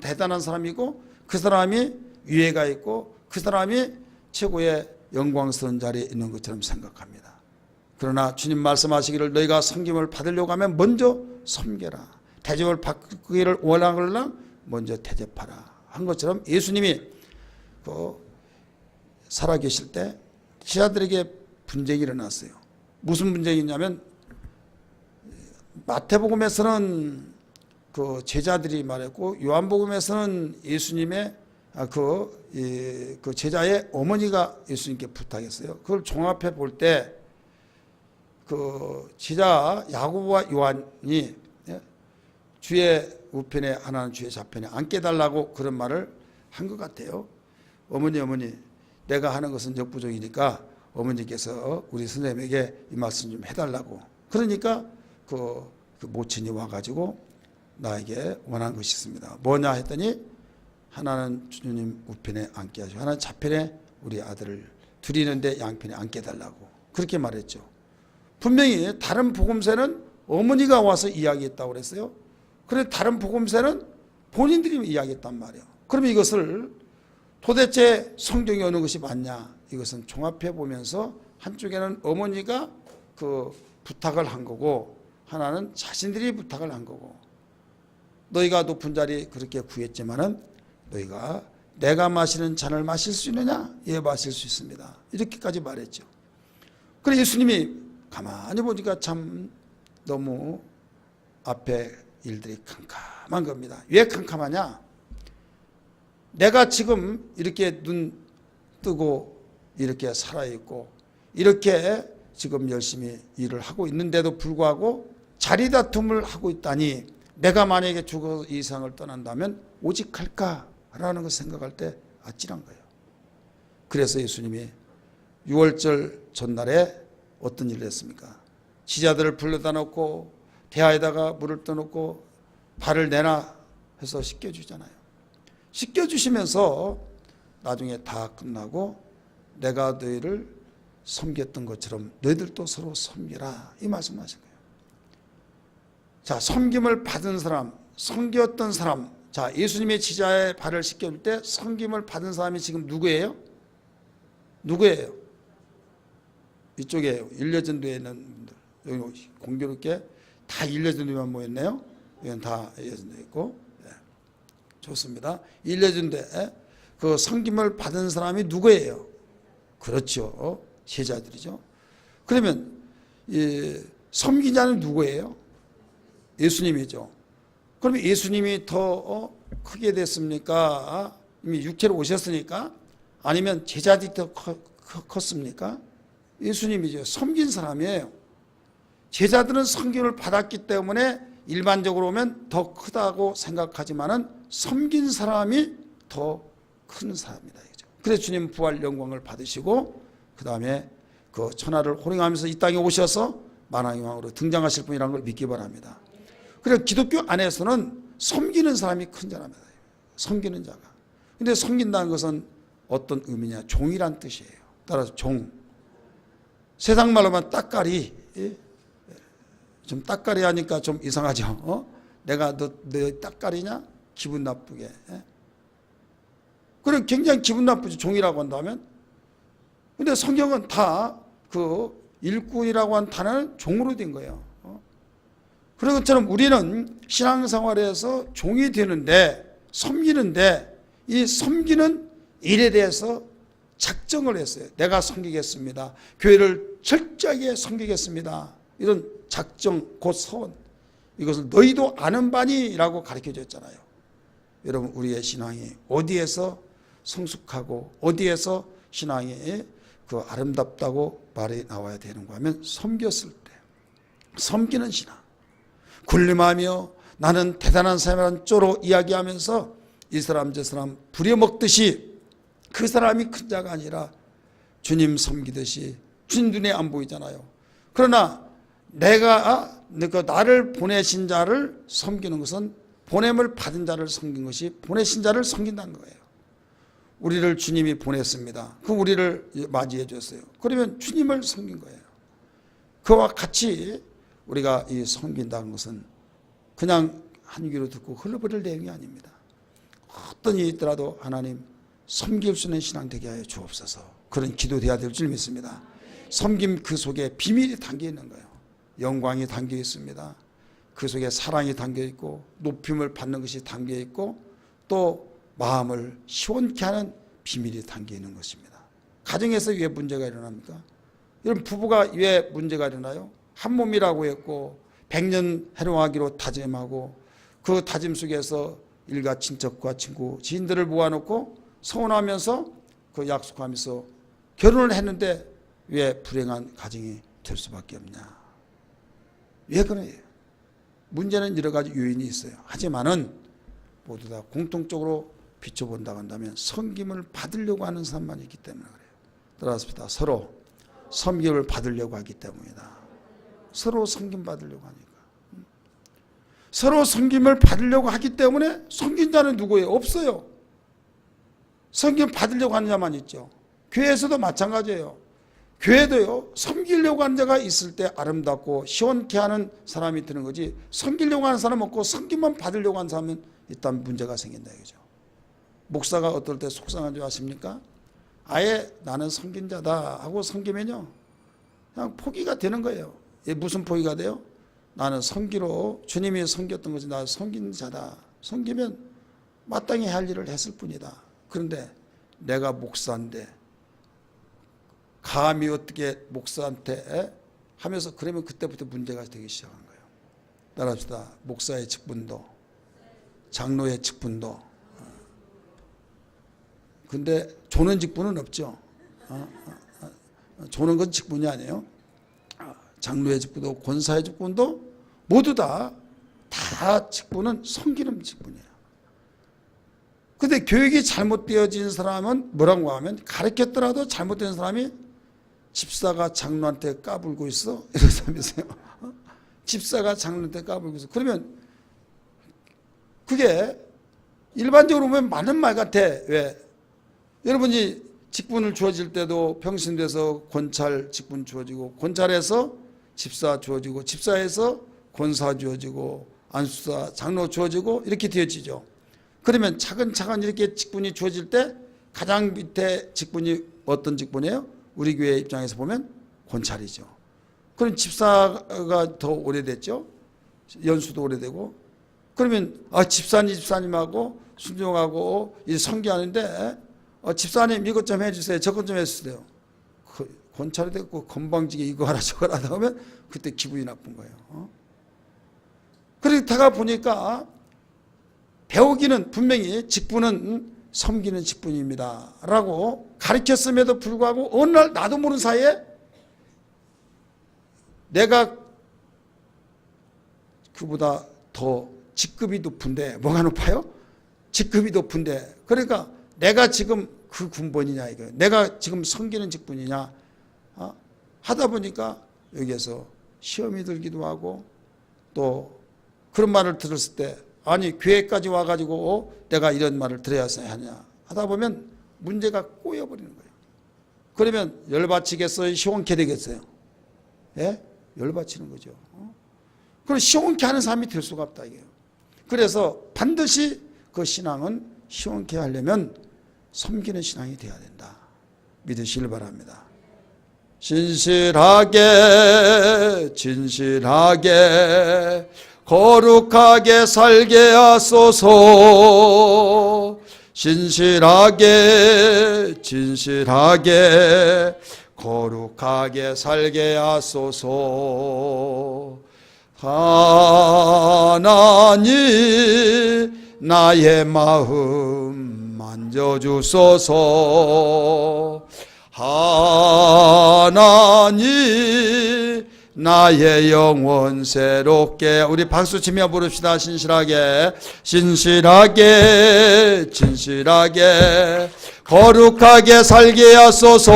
대단한 사람이고 그 사람이 위애가 있고 그 사람이 최고의 영광스러운 자리에 있는 것처럼 생각합니다. 그러나 주님 말씀하시기를 너희가 섬김을 받으려고 하면 먼저 섬겨라. 대접을 받기를 원하거나 먼저 대접하라 한 것처럼 예수님이 살아계실 때 제자들에게 분쟁이 일어났어요. 무슨 분쟁이 있냐면 마태복음에서는 제자들이 말했고 요한복음에서는 예수님의 그 제자의 어머니가 예수님께 부탁했어요. 그걸 종합해 볼 때 제자 야고보와 요한이 주의 우편에 하나는 주의 좌편에 앉게달라고 그런 말을 한 것 같아요. 어머니 내가 하는 것은 역부족이니까 어머니께서 우리 선생님에게 이 말씀 좀 해달라고. 그러니까 그 모친이 와가지고 나에게 원한 것이 있습니다. 뭐냐 했더니 하나는 주님 우편에 앉게 하시고 하나는 좌편에 우리 아들을 둘이 있는데 양편에 앉게 해달라고 그렇게 말했죠. 분명히 다른 복음서는 어머니가 와서 이야기했다고 그랬어요. 그런데 다른 복음서는 본인들이 이야기했단 말이에요. 그러면 이것을 도대체 성경에 어느 것이 맞냐? 이것은 종합해 보면서 한쪽에는 어머니가 부탁을 한 거고 하나는 자신들이 부탁을 한 거고 너희가 높은 자리 그렇게 구했지만은 너희가 내가 마시는 잔을 마실 수 있느냐? 예, 마실 수 있습니다. 이렇게까지 말했죠. 그래서 예수님이 가만히 보니까 참 너무 앞에 일들이 캄캄한 겁니다. 왜 캄캄하냐? 내가 지금 이렇게 눈 뜨고 이렇게 살아있고 이렇게 지금 열심히 일을 하고 있는데도 불구하고 자리다툼을 하고 있다니 내가 만약에 죽어 이 세상을 떠난다면 오직 할까라는 걸 생각할 때 아찔한 거예요. 그래서 예수님이 6월절 전날에 어떤 일을 했습니까? 지자들을 불러다 놓고 대야에다가 물을 떠놓고 발을 내놔 해서 씻겨주잖아요. 씻겨주시면서 나중에 다 끝나고 내가 너희를 섬겼던 것처럼 너희들도 서로 섬기라 이 말씀하신 거예요. 자, 섬김을 받은 사람, 섬겼던 사람. 자, 예수님의 지자의 발을 씻겨줄 때 섬김을 받은 사람이 지금 누구예요? 누구예요? 이쪽에 일려전도에 있는 분들. 여기 공교롭게 다 일려전도만 모였네요. 이건 다 일려전도 있고. 네. 좋습니다. 일려전도에 그 섬김을 받은 사람이 누구예요? 그렇죠. 제자들이죠. 그러면 섬기자는 누구예요? 예수님이죠. 그러면 예수님이 더 크게 됐습니까? 이미 육체로 오셨으니까? 아니면 제자들이 더 컸습니까? 예수님이죠. 섬긴 사람이에요. 제자들은 섬김을 받았기 때문에 일반적으로 보면 더 크다고 생각하지만은 섬긴 사람이 더 큰 사람이다. 그래서 주님 부활 영광을 받으시고 그 다음에 그 천하를 호령하면서 이 땅에 오셔서 만왕의 왕으로 등장하실 분이라는 걸 믿기 바랍니다. 그래서 기독교 안에서는 섬기는 사람이 큰 자랍니다. 섬기는 자가. 근데 섬긴다는 것은 어떤 의미냐? 종이란 뜻이에요. 따라서 종. 세상 말로만 따까리. 좀 따까리 하니까 좀 이상하죠. 내가 너 따까리냐? 기분 나쁘게. 그럼 굉장히 기분 나쁘죠. 종이라고 한다면. 근데 성경은 다 그 일꾼이라고 한 단어는 종으로 된 거예요. 그런 것처럼 우리는 신앙생활에서 종이 되는데, 섬기는데, 이 섬기는 일에 대해서 작정을 했어요. 내가 섬기겠습니다. 교회를 철저하게 섬기겠습니다. 이런 작정, 곧 서원. 이것을 너희도 아는 바니라고 가르쳐 줬잖아요. 여러분, 우리의 신앙이 어디에서 성숙하고 어디에서 신앙이 그 아름답다고 말이 나와야 되는가 하면 섬겼을 때, 섬기는 신앙. 군림하며 나는 대단한 사람이라는 쪼로 이야기하면서 이 사람 저 사람 부려먹듯이 그 사람이 큰 자가 아니라 주님 섬기듯이, 주님 눈에 안 보이잖아요. 그러나 내가 나를 보내신 자를 섬기는 것은 보냄을 받은 자를 섬긴 것이 보내신 자를 섬긴다는 거예요. 우리를 주님이 보냈습니다. 그 우리를 맞이해 줬어요. 그러면 주님을 섬긴 거예요. 그와 같이 우리가 이 섬긴다는 것은 그냥 한 귀로 듣고 흘러버릴 내용이 아닙니다. 어떤 일이 있더라도 하나님 섬길 수 있는 신앙 되게 하여 주옵소서. 그런 기도돼야 될 줄 믿습니다. 섬김 그 속에 비밀이 담겨 있는 거예요. 영광이 담겨 있습니다. 그 속에 사랑이 담겨 있고 높임을 받는 것이 담겨 있고 또 마음을 시원케 하는 비밀이 담겨 있는 것입니다. 가정에서 왜 문제가 일어납니까? 여러분, 부부가 왜 문제가 일어나요? 한 몸이라고 했고 100년 해롱하기로 다짐하고 그 다짐 속에서 일가 친척과 친구 지인들을 모아놓고 서운하면서 그 약속하면서 결혼을 했는데 왜 불행한 가정이 될 수밖에 없냐? 왜 그래요? 문제는 여러 가지 요인이 있어요. 하지만은 모두 다 공통적으로 비춰본다고 한다면 섬김을 받으려고 하는 사람만 있기 때문에 그래요. 따라서 서로 섬김을 받으려고 하기 때문이다. 서로 섬김 받으려고 하니까. 서로 섬김을 받으려고 하기 때문에 섬긴 자는 누구예요? 없어요. 섬김 받으려고 하는 자만 있죠. 교회에서도 마찬가지예요. 교회도요, 섬기려고 하는 자가 있을 때 아름답고 시원케 하는 사람이 드는 거지, 섬기려고 하는 사람 없고 섬김만 받으려고 하는 사람은 일단 문제가 생긴다 이거죠. 목사가 어떨 때 속상한 줄 아십니까? 아예 나는 섬긴 자다 하고 섬기면요 그냥 포기가 되는 거예요. 무슨 포기가 돼요? 나는 섬기로 주님이 섬겼던 것이 나 섬긴 자다. 섬기면 마땅히 할 일을 했을 뿐이다. 그런데 내가 목사인데 감히 어떻게 목사한테 하면서 그러면 그때부터 문제가 되기 시작한 거예요. 따라합시다. 목사의 직분도 장로의 직분도. 근데 조는 직분은 없죠. 조는 건 직분이 아니에요. 장로의 직분도 권사의 직분도 모두 다 직분은 섬기는 직분이에요. 근데 교육이 잘못되어진 사람은 뭐라고 하면 가르쳤더라도 잘못된 사람이 집사가 장로한테 까불고 있어? 이런 사람이 있어요. 집사가 장로한테 까불고 있어. 그러면 그게 일반적으로 보면 맞는 말 같아. 왜? 여러분이 직분을 주어질 때도 평신도에서 권찰 직분 주어지고 권찰에서 집사 주어지고 집사에서 권사 주어지고 안수사 장로 주어지고 이렇게 되어지죠. 그러면 차근차근 이렇게 직분이 주어질 때 가장 밑에 직분이 어떤 직분이에요? 우리 교회 입장에서 보면 권찰이죠. 그럼 집사가 더 오래됐죠. 연수도 오래되고. 그러면 집사님하고 순종하고 이 섬기하는데 집사님 이것 좀 해주세요. 저것 좀 해주세요. 헌찰이 됐고 건방지게 이거 하라 저거 하다 하면 그때 기분이 나쁜 거예요. 그러다가 보니까 배우기는 분명히 직분은 섬기는 직분입니다 라고 가르쳤음에도 불구하고 어느 날 나도 모르는 사이에 내가 그보다 더 직급이 높은데, 뭐가 높아요? 직급이 높은데, 그러니까 내가 지금 그 군번이냐 이거예요. 내가 지금 섬기는 직분이냐 하다 보니까 여기에서 시험이 들기도 하고, 또 그런 말을 들었을 때 아니 교회까지 와가지고 내가 이런 말을 들어야 하냐 하다 보면 문제가 꼬여버리는 거예요. 그러면 열받치겠어요? 시원케 되겠어요? 예? 열받치는 거죠. 그럼 시원케 하는 사람이 될 수가 없다 이게요. 그래서 반드시 그 신앙은 시원케 하려면 섬기는 신앙이 되어야 된다. 믿으시길 바랍니다. 신실하게 진실하게 거룩하게 살게 하소서. 신실하게 진실하게 거룩하게 살게 하소서. 하나님 나의 마음 만져주소서. 하나님 나의 영혼 새롭게. 우리 박수치며 부릅시다. 신실하게 진실하게 진실하게 거룩하게 살게 하소서.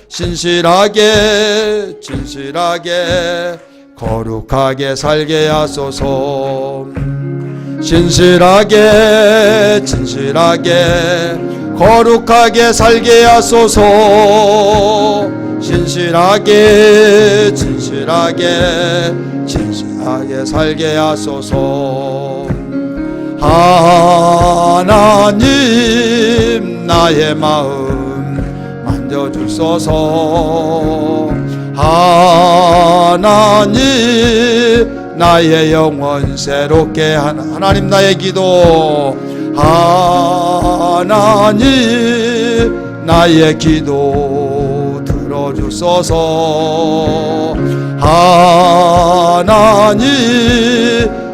신실하게 진실하게 거룩하게 살게 하소서. 신실하게 진실하게 거룩하게 살게 하소서. 신실하게 진실하게 진실하게 살게 하소서. 하나님 나의 마음 만져주소서. 하나님 나의 영혼 새롭게 하나님 나의 기도. 하나님 나의 기도 들어주소서. 하나님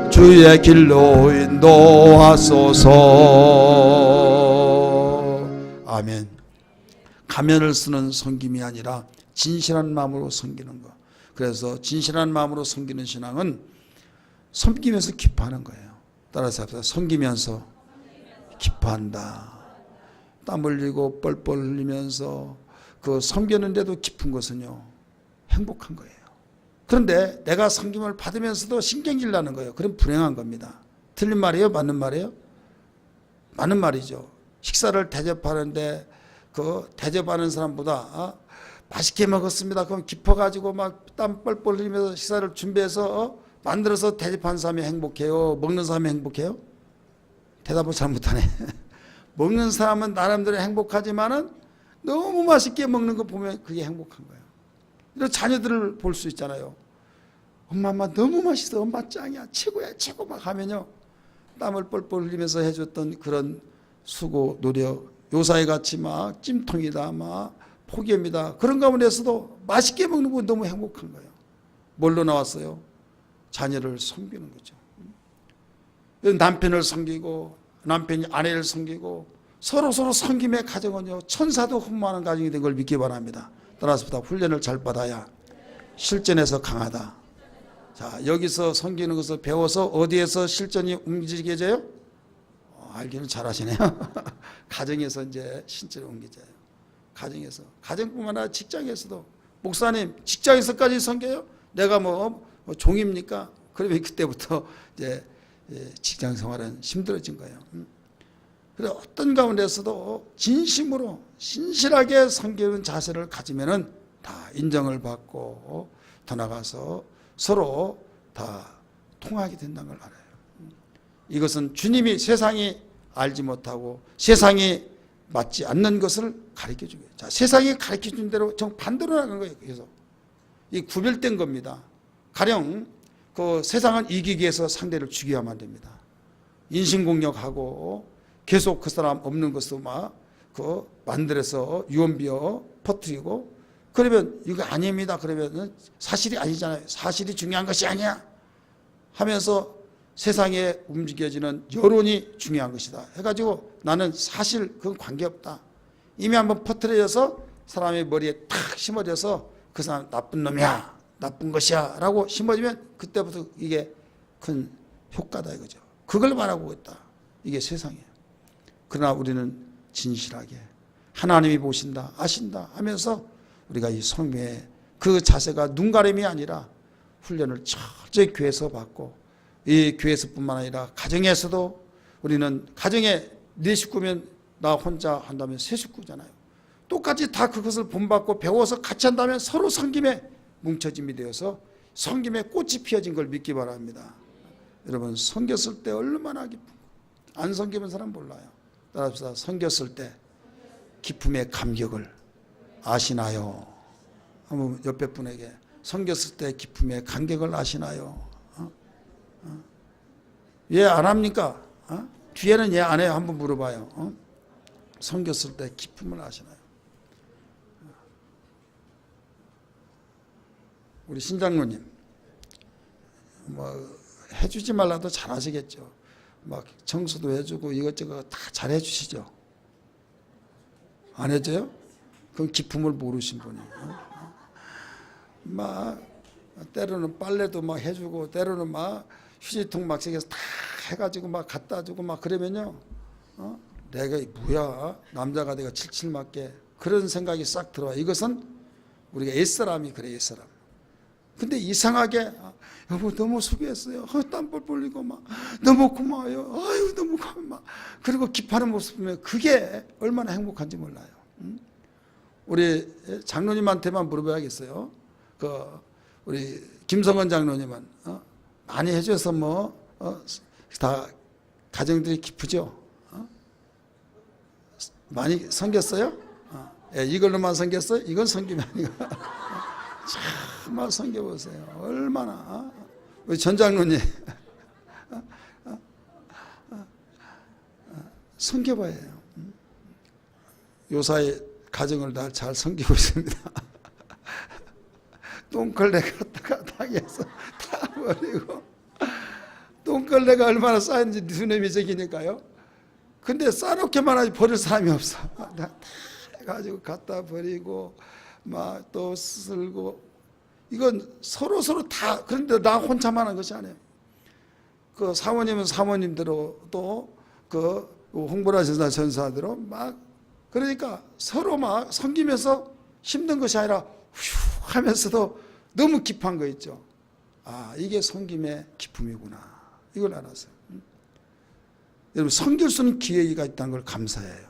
주의 길로 인도하소서. 아멘. 가면을 쓰는 섬김이 아니라 진실한 마음으로 섬기는 것. 그래서 진실한 마음으로 섬기는 신앙은 섬기면서 기뻐하는 거예요. 따라서 합시다. 섬기면서 기뻐한다. 땀 흘리고 뻘뻘 흘리면서 그 섬기는데도 깊은 것은요, 행복한 거예요. 그런데 내가 섬김을 받으면서도 신경질 나는 거예요. 그럼 불행한 겁니다. 틀린 말이에요? 맞는 말이에요? 맞는 말이죠. 식사를 대접하는데 그 대접하는 사람보다 맛있게 먹었습니다. 그럼 기뻐가지고 막 땀 뻘뻘 흘리면서 식사를 준비해서 만들어서 대접한 사람이 행복해요? 먹는 사람이 행복해요? 대답을 잘 못하네. 먹는 사람은 나름대로 행복하지만은 너무 맛있게 먹는 거 보면 그게 행복한 거예요. 이런 자녀들을 볼 수 있잖아요. 엄마 너무 맛있어. 엄마 짱이야. 최고야. 최고 막 하면요, 땀을 뻘뻘 흘리면서 해줬던 그런 수고 노력, 요사이 같이 막 찜통이다 막 폭염이다 그런 가운데서도 맛있게 먹는 거 너무 행복한 거예요. 뭘로 나왔어요? 자녀를 섬기는 거죠. 남편을 섬기고 남편이 아내를 섬기고 서로 섬김의 가정은요, 천사도 흠모하는 가정이 된 걸 믿기 바랍니다. 따라서 훈련을 잘 받아야 실전에서 강하다. 자, 여기서 섬기는 것을 배워서 어디에서 실전이 움직여져요? 알기는 잘하시네요. 가정에서 이제 실제로 옮겨져요. 가정에서, 가정뿐만 아니라 직장에서도. 목사님 직장에서까지 섬겨요? 내가 뭐 종입니까? 그러면 그때부터 이제 직장 생활은 힘들어진 거예요. 그래서 어떤 가운데서도 진심으로 신실하게 섬기는 자세를 가지면은 다 인정을 받고 더 나가서 서로 다 통하게 된다는 걸 알아요. 이것은 주님이 세상이 알지 못하고 세상이 맞지 않는 것을 가르쳐 주고, 자, 세상이 가르쳐 준 대로 정반대로 나가는 거예요. 그래서 이 구별된 겁니다. 가령 그 세상은 이기기 위해서 상대를 죽여야만 됩니다. 인신공격하고 계속 그 사람 없는 것도 막 만들어서 유언비어 퍼뜨리고 그러면 이거 아닙니다. 그러면 사실이 아니잖아요. 사실이 중요한 것이 아니야 하면서 세상에 움직여지는 여론이 중요한 것이다 해가지고 나는 사실 그건 관계없다. 이미 한번 퍼뜨려져서 사람의 머리에 탁 심어져서 그 사람 나쁜 놈이야, 나쁜 것이야 라고 심어지면 그때부터 이게 큰 효과다 이거죠. 그걸 말하고 있다. 이게 세상이에요. 그러나 우리는 진실하게 하나님이 보신다, 아신다 하면서 우리가 이 성경의 그 자세가 눈가림이 아니라 훈련을 철저히 교회에서 받고 이 교회에서뿐만 아니라 가정에서도 우리는 가정에 4식구면 나 혼자 한다면 3식구잖아요. 똑같이 다 그것을 본받고 배워서 같이 한다면 서로 섬김에 뭉쳐짐이 되어서 섬김에 꽃이 피어진 걸 믿기 바랍니다. 여러분 섬겼을 때 얼마나 기쁜가. 안 섬기는 사람 몰라요. 따라서 섬겼을 때 기쁨의 감격을 아시나요? 한번 옆에 분에게 섬겼을 때 기쁨의 감격을 아시나요? 왜 안 합니까? 뒤에는 왜 안 해요? 한번 물어봐요. 섬겼을 때 기쁨을 아시나요? 우리 신장로님 뭐 해주지 말라도 잘 하시겠죠. 막 청소도 해주고 이것저것 다 잘 해주시죠. 안 해줘요? 그건 기쁨을 모르신 분이에요. 막 때로는 빨래도 막 해주고 때로는 막 휴지통 막 새겨서 다 해가지고 막 갖다 주고 막 그러면요, 내가 뭐야 남자가 내가 칠칠 맞게 그런 생각이 싹 들어와. 이것은 우리가 옛사람이 그래 옛사람. 근데 이상하게 여보 너무 수고했어요. 땀뻘 흘리고 막 너무 고마워요. 아유 너무 고마워. 그리고 기뻐하는 모습 보면 그게 얼마나 행복한지 몰라요. 우리 장로님한테만 물어봐야겠어요. 우리 김성원 장로님은 많이 해줘서 다 가정들이 기쁘죠. 많이 섬겼어요? 이걸로만 섬겼어요? 이건 섬김이 아니고 정말 섬겨보세요. 얼마나 우리 전 장로님 섬겨봐야 해요. 요사이 가정을 다 잘 섬기고 있습니다. 똥걸레 갖다가 땅에서 다 버리고 똥걸레가 얼마나 쌓였는지 눈에 미적이니까요. 근데 쌓아놓기만 하지 버릴 사람이 없어. 다 해가지고 갖다 버리고 막 또 쓸고 이건 서로 다. 그런데 나 혼자만 하는 것이 아니에요. 그 사모님은 사모님대로 또 그 홍보라 전사대로 막 그러니까 서로 막 섬기면서 힘든 것이 아니라 휴 하면서도 너무 기뻐한 거 있죠. 이게 섬김의 기쁨이구나. 이걸 알았어요. 여러분 섬길 수 있는 기회가 있다는 걸 감사해요.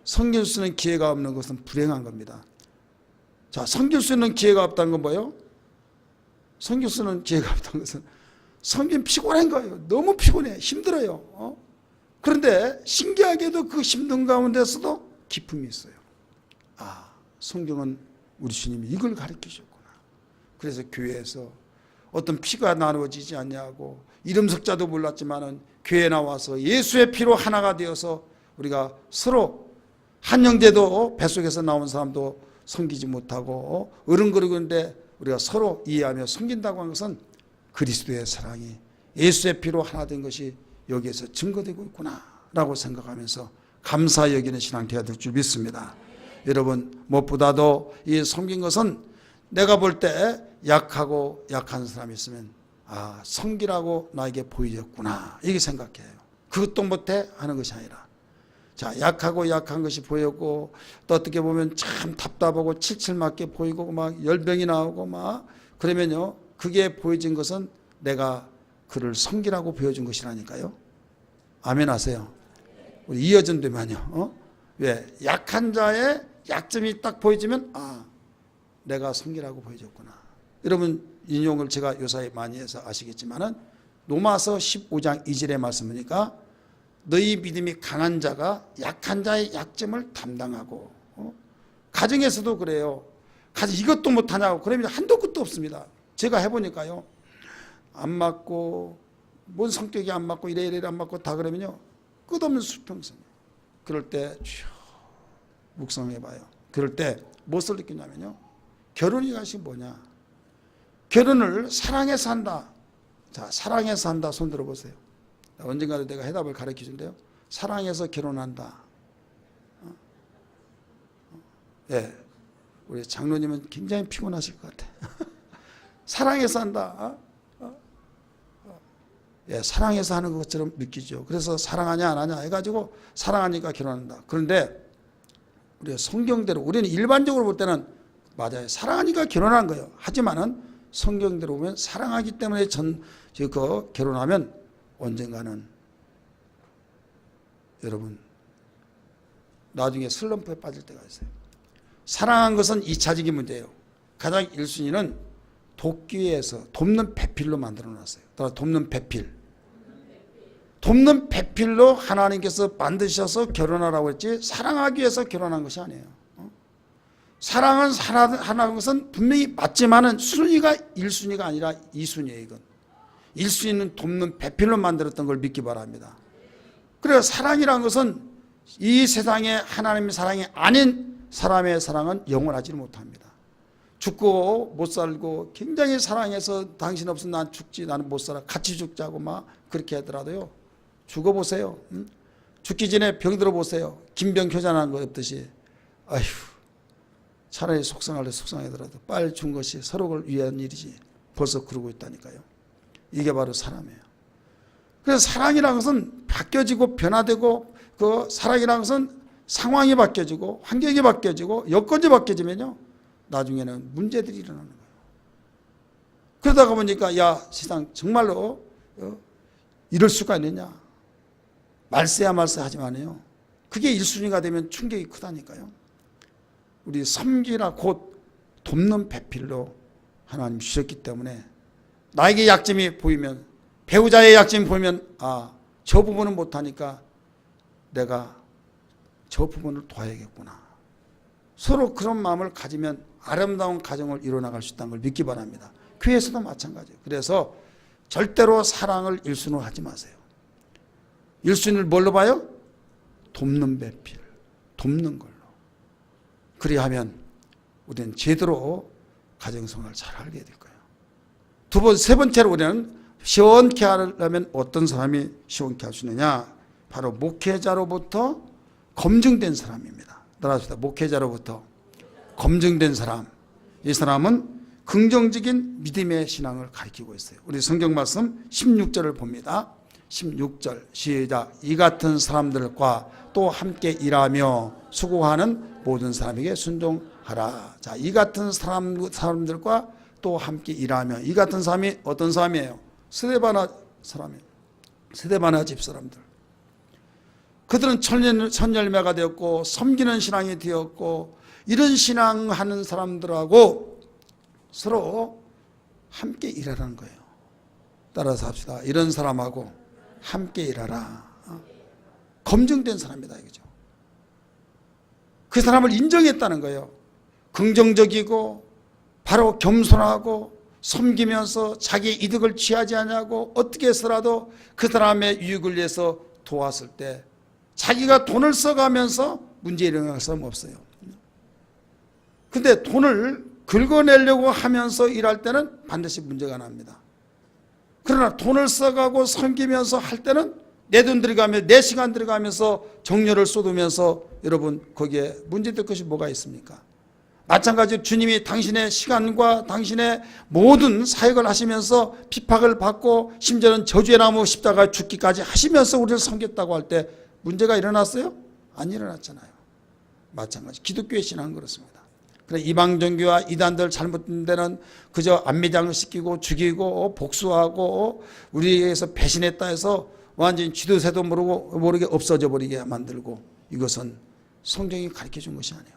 섬길 수 있는 기회가 없는 것은 불행한 겁니다. 자, 섬길 수 있는 기회가 없다는 건 뭐예요? 섬길 수 있는 기회가 없다는 것은 섬김 피곤한 거예요. 너무 피곤해. 힘들어요. 그런데 신기하게도 그 힘든 가운데서도 기쁨이 있어요. 성경은 우리 주님이 이걸 가르치셨구나. 그래서 교회에서 어떤 피가 나누어지지 않냐고 이름 석자도 몰랐지만은 교회에 나와서 예수의 피로 하나가 되어서 우리가 서로 한 형제도 뱃속에서 나온 사람도 섬기지 못하고 어른거리는데 우리가 서로 이해하며 섬긴다고 하는 것은 그리스도의 사랑이 예수의 피로 하나 된 것이 여기에서 증거되고 있구나 라고 생각하면서 감사 여기는 신앙 되어야 될 줄 믿습니다. 여러분 무엇보다도 이 섬긴 것은 내가 볼 때 약하고 약한 사람이 있으면 섬기라고 나에게 보여졌구나 이렇게 생각해요. 그것도 못해 하는 것이 아니라 자 약하고 약한 것이 보였고 또 어떻게 보면 참 답답하고 칠칠맞게 보이고 막 열병이 나오고 막 그러면요 그게 보여진 것은 내가 그를 섬기라고 보여준 것이라니까요. 아멘 하세요. 우리 이어전 되면요. 왜? 약한 자의 약점이 딱 보여지면 내가 섬기라고 보여줬구나. 여러분 인용을 제가 요사이 많이 해서 아시겠지만은 로마서 15장 2절의 말씀이니까 너희 믿음이 강한 자가 약한 자의 약점을 담당하고 가정에서도 그래요. 이것도 못하냐고 그러면 한도 끝도 없습니다. 제가 해보니까요. 안 맞고 뭔 성격이 안 맞고 이래 안 맞고 다 그러면요 끝없는 수평선. 그럴 때 묵상해봐요. 그럴 때 무엇을 느끼냐면요, 결혼이 것이 뭐냐, 결혼을 사랑해서 한다. 자, 사랑해서 한다. 손 들어보세요. 언젠가는 내가 해답을 가르쳐 준대요. 사랑해서 결혼한다. 예, 우리 장로님은 굉장히 피곤하실 것 같아. 사랑해서 한다. 예, 사랑해서 하는 것처럼 느끼죠. 그래서 사랑하냐 안 하냐 해가지고 사랑하니까 결혼한다. 그런데 우리가 성경대로, 우리는 일반적으로 볼 때는 맞아요, 사랑하니까 결혼한 거예요. 하지만은 성경대로 보면 사랑하기 때문에 결혼하면 언젠가는 여러분 나중에 슬럼프에 빠질 때가 있어요. 사랑한 것은 2차적인 문제예요. 가장 1순위는 돕기위해서 돕는 배필로 만들어 놨어요. 따라 돕는 배필. 돕는 배필로 하나님께서 만드셔서 결혼하라고 했지 사랑하기 위해서 결혼한 것이 아니에요. 사랑은 하나는 것은 분명히 맞지만은 순위가 1순위가 아니라 2순위예요. 이건 1순위는 돕는 배필로 만들었던 걸 믿기 바랍니다. 그래서 사랑이라는 것은 이 세상에 하나님의 사랑이 아닌 사람의 사랑은 영원하지 못합니다. 죽고 못 살고 굉장히 사랑해서 당신 없으면 난 죽지, 나는 못 살아, 같이 죽자고 막 그렇게 하더라도요, 죽어보세요. 죽기 전에 병들어 보세요. 김병 효자라는 거 없듯이 아휴, 차라리 속상하더라도 빨리 준 것이 서로를 위한 일이지 벌써 그러고 있다니까요. 이게 바로 사람이에요. 그래서 사랑이라는 것은 바뀌어지고 변화되고, 그 사랑이라는 것은 상황이 바뀌어지고 환경이 바뀌어지고 여건이 바뀌어지면요, 나중에는 문제들이 일어나는 거예요. 그러다가 보니까 야, 세상 정말로 이럴 수가 있느냐, 말세야 말세 하지만요, 그게 1순위가 되면 충격이 크다니까요. 우리 섬기라 곧 돕는 배필로 하나님 주셨기 때문에 나에게 약점이 보이면, 배우자의 약점이 보이면, 아, 저 부분은 못하니까 내가 저 부분을 도와야겠구나. 서로 그런 마음을 가지면 아름다운 가정을 이뤄나갈 수 있다는 걸 믿기 바랍니다. 교회에서도 마찬가지예요. 그래서 절대로 사랑을 1순위로 하지 마세요. 1순위를 뭘로 봐요? 돕는 배필, 돕는 걸로. 그리하면 우리는 제대로 가정생활을 잘 하게 될 거예요. 세 번째로 우리는 시원케 하려면 어떤 사람이 시원케 할 수 있느냐? 바로 목회자로부터 검증된 사람입니다. 따라합시다. 목회자로부터 검증된 사람. 이 사람은 긍정적인 믿음의 신앙을 가리키고 있어요. 우리 성경 말씀 16절을 봅니다. 16절 시작. 이 같은 사람들과 또 함께 일하며 수고하는 모든 사람에게 순종하라. 자, 이 같은 사람들과 또 함께 일하며, 이 같은 사람이 어떤 사람이에요? 스데바나 사람이에요. 스데바나 집 사람들. 그들은 천열매가 되었고 섬기는 신앙이 되었고, 이런 신앙하는 사람들하고 서로 함께 일하라는 거예요. 따라서 합시다. 이런 사람하고 함께 일하라. 검증된 사람이다 이거죠. 그 사람을 인정했다는 거예요. 긍정적이고 바로 겸손하고 섬기면서 자기 이득을 취하지 않냐고, 어떻게 해서라도 그 사람의 유익을 위해서 도왔을 때 자기가 돈을 써가면서 문제 일어날 사람 없어요. 근데 돈을 긁어내려고 하면서 일할 때는 반드시 문제가 납니다. 그러나 돈을 써가고 섬기면서 할 때는 내 돈 들어가며 내 시간 들어가면서 정열을 쏟으면서, 여러분 거기에 문제될 것이 뭐가 있습니까? 마찬가지로 주님이 당신의 시간과 당신의 모든 사역을 하시면서 핍박을 받고 심지어는 저주의 나무 십자가에 죽기까지 하시면서 우리를 섬겼다고 할 때 문제가 일어났어요? 안 일어났잖아요. 마찬가지 기독교의 신앙은 그렇습니다. 그래, 이방 종교와 이단들 잘못된 데는 그저 안매장을 시키고 죽이고 복수하고 우리에게서 배신했다 해서 완전히 쥐도새도 모르게 없어져 버리게 만들고, 이것은 성경이 가르쳐 준 것이 아니에요.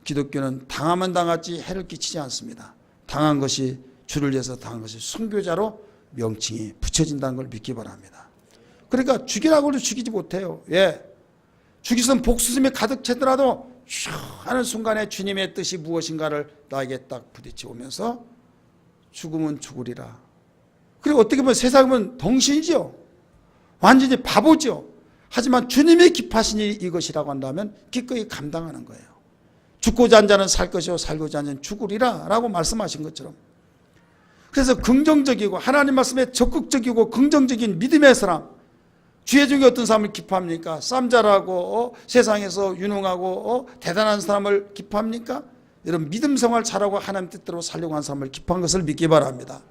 기독교는 당하면 당하지 해를 끼치지 않습니다. 당한 것이, 주를 위해서 당한 것이 순교자로 명칭이 붙여진다는 걸 믿기 바랍니다. 그러니까 죽이라고 해도 죽이지 못해요. 예, 죽이선 복수심이 가득 차더라도 슉 하는 순간에 주님의 뜻이 무엇인가를 나에게 딱 부딪혀 오면서 죽으면 죽으리라. 그리고 어떻게 보면 세상은 덩신이죠. 완전히 바보죠. 하지만 주님이 기뻐하신 일이 이것이라고 한다면 기꺼이 감당하는 거예요. 죽고자 한 자는 살 것이요 살고자 한 자는 죽으리라 라고 말씀하신 것처럼. 그래서 긍정적이고 하나님 말씀에 적극적이고 긍정적인 믿음의 사람, 주의 중에 어떤 사람을 기뻐합니까? 쌈잘하고 세상에서 유능하고 대단한 사람을 기뻐합니까? 이런 믿음 생활 잘하고 하나님 뜻대로 살려고 하는 사람을 기뻐한 것을 믿기 바랍니다.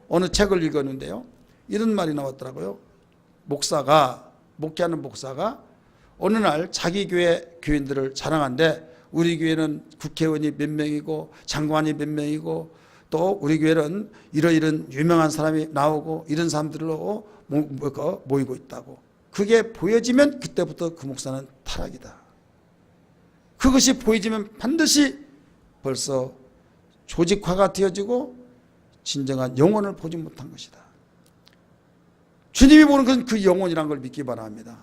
어느 책을 읽었는데요, 이런 말이 나왔더라고요. 목회하는 목사가 어느 날 자기 교회 교인들을 자랑한데, 우리 교회는 국회의원이 몇 명이고 장관이 몇 명이고 또 우리 교회는 이런 유명한 사람이 나오고 이런 사람들로 모이고 있다고. 그게 보여지면 그때부터 그 목사는 타락이다. 그것이 보여지면 반드시 벌써 조직화가 되어지고 진정한 영혼을 보지 못한 것이다. 주님이 보는 것은 그 영혼이라는 걸 믿기 바랍니다.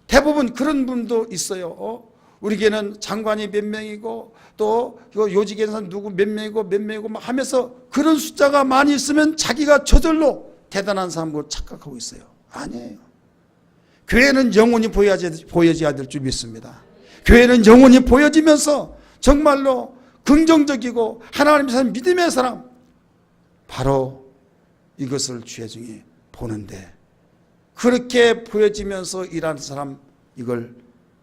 대부분 그런 분도 있어요. 우리 교회는 장관이 몇 명이고 또 요직에는 누구 몇 명이고 막 하면서 그런 숫자가 많이 있으면 자기가 저절로 대단한 사람으로 착각하고 있어요. 아니에요. 교회는 영혼이 보여져야 될 줄 믿습니다. 교회는 영혼이 보여지면서 정말로 긍정적이고 하나님 사람 믿음의 사람, 바로 이것을 주의 중에 보는데, 그렇게 보여지면서 일하는 사람, 이걸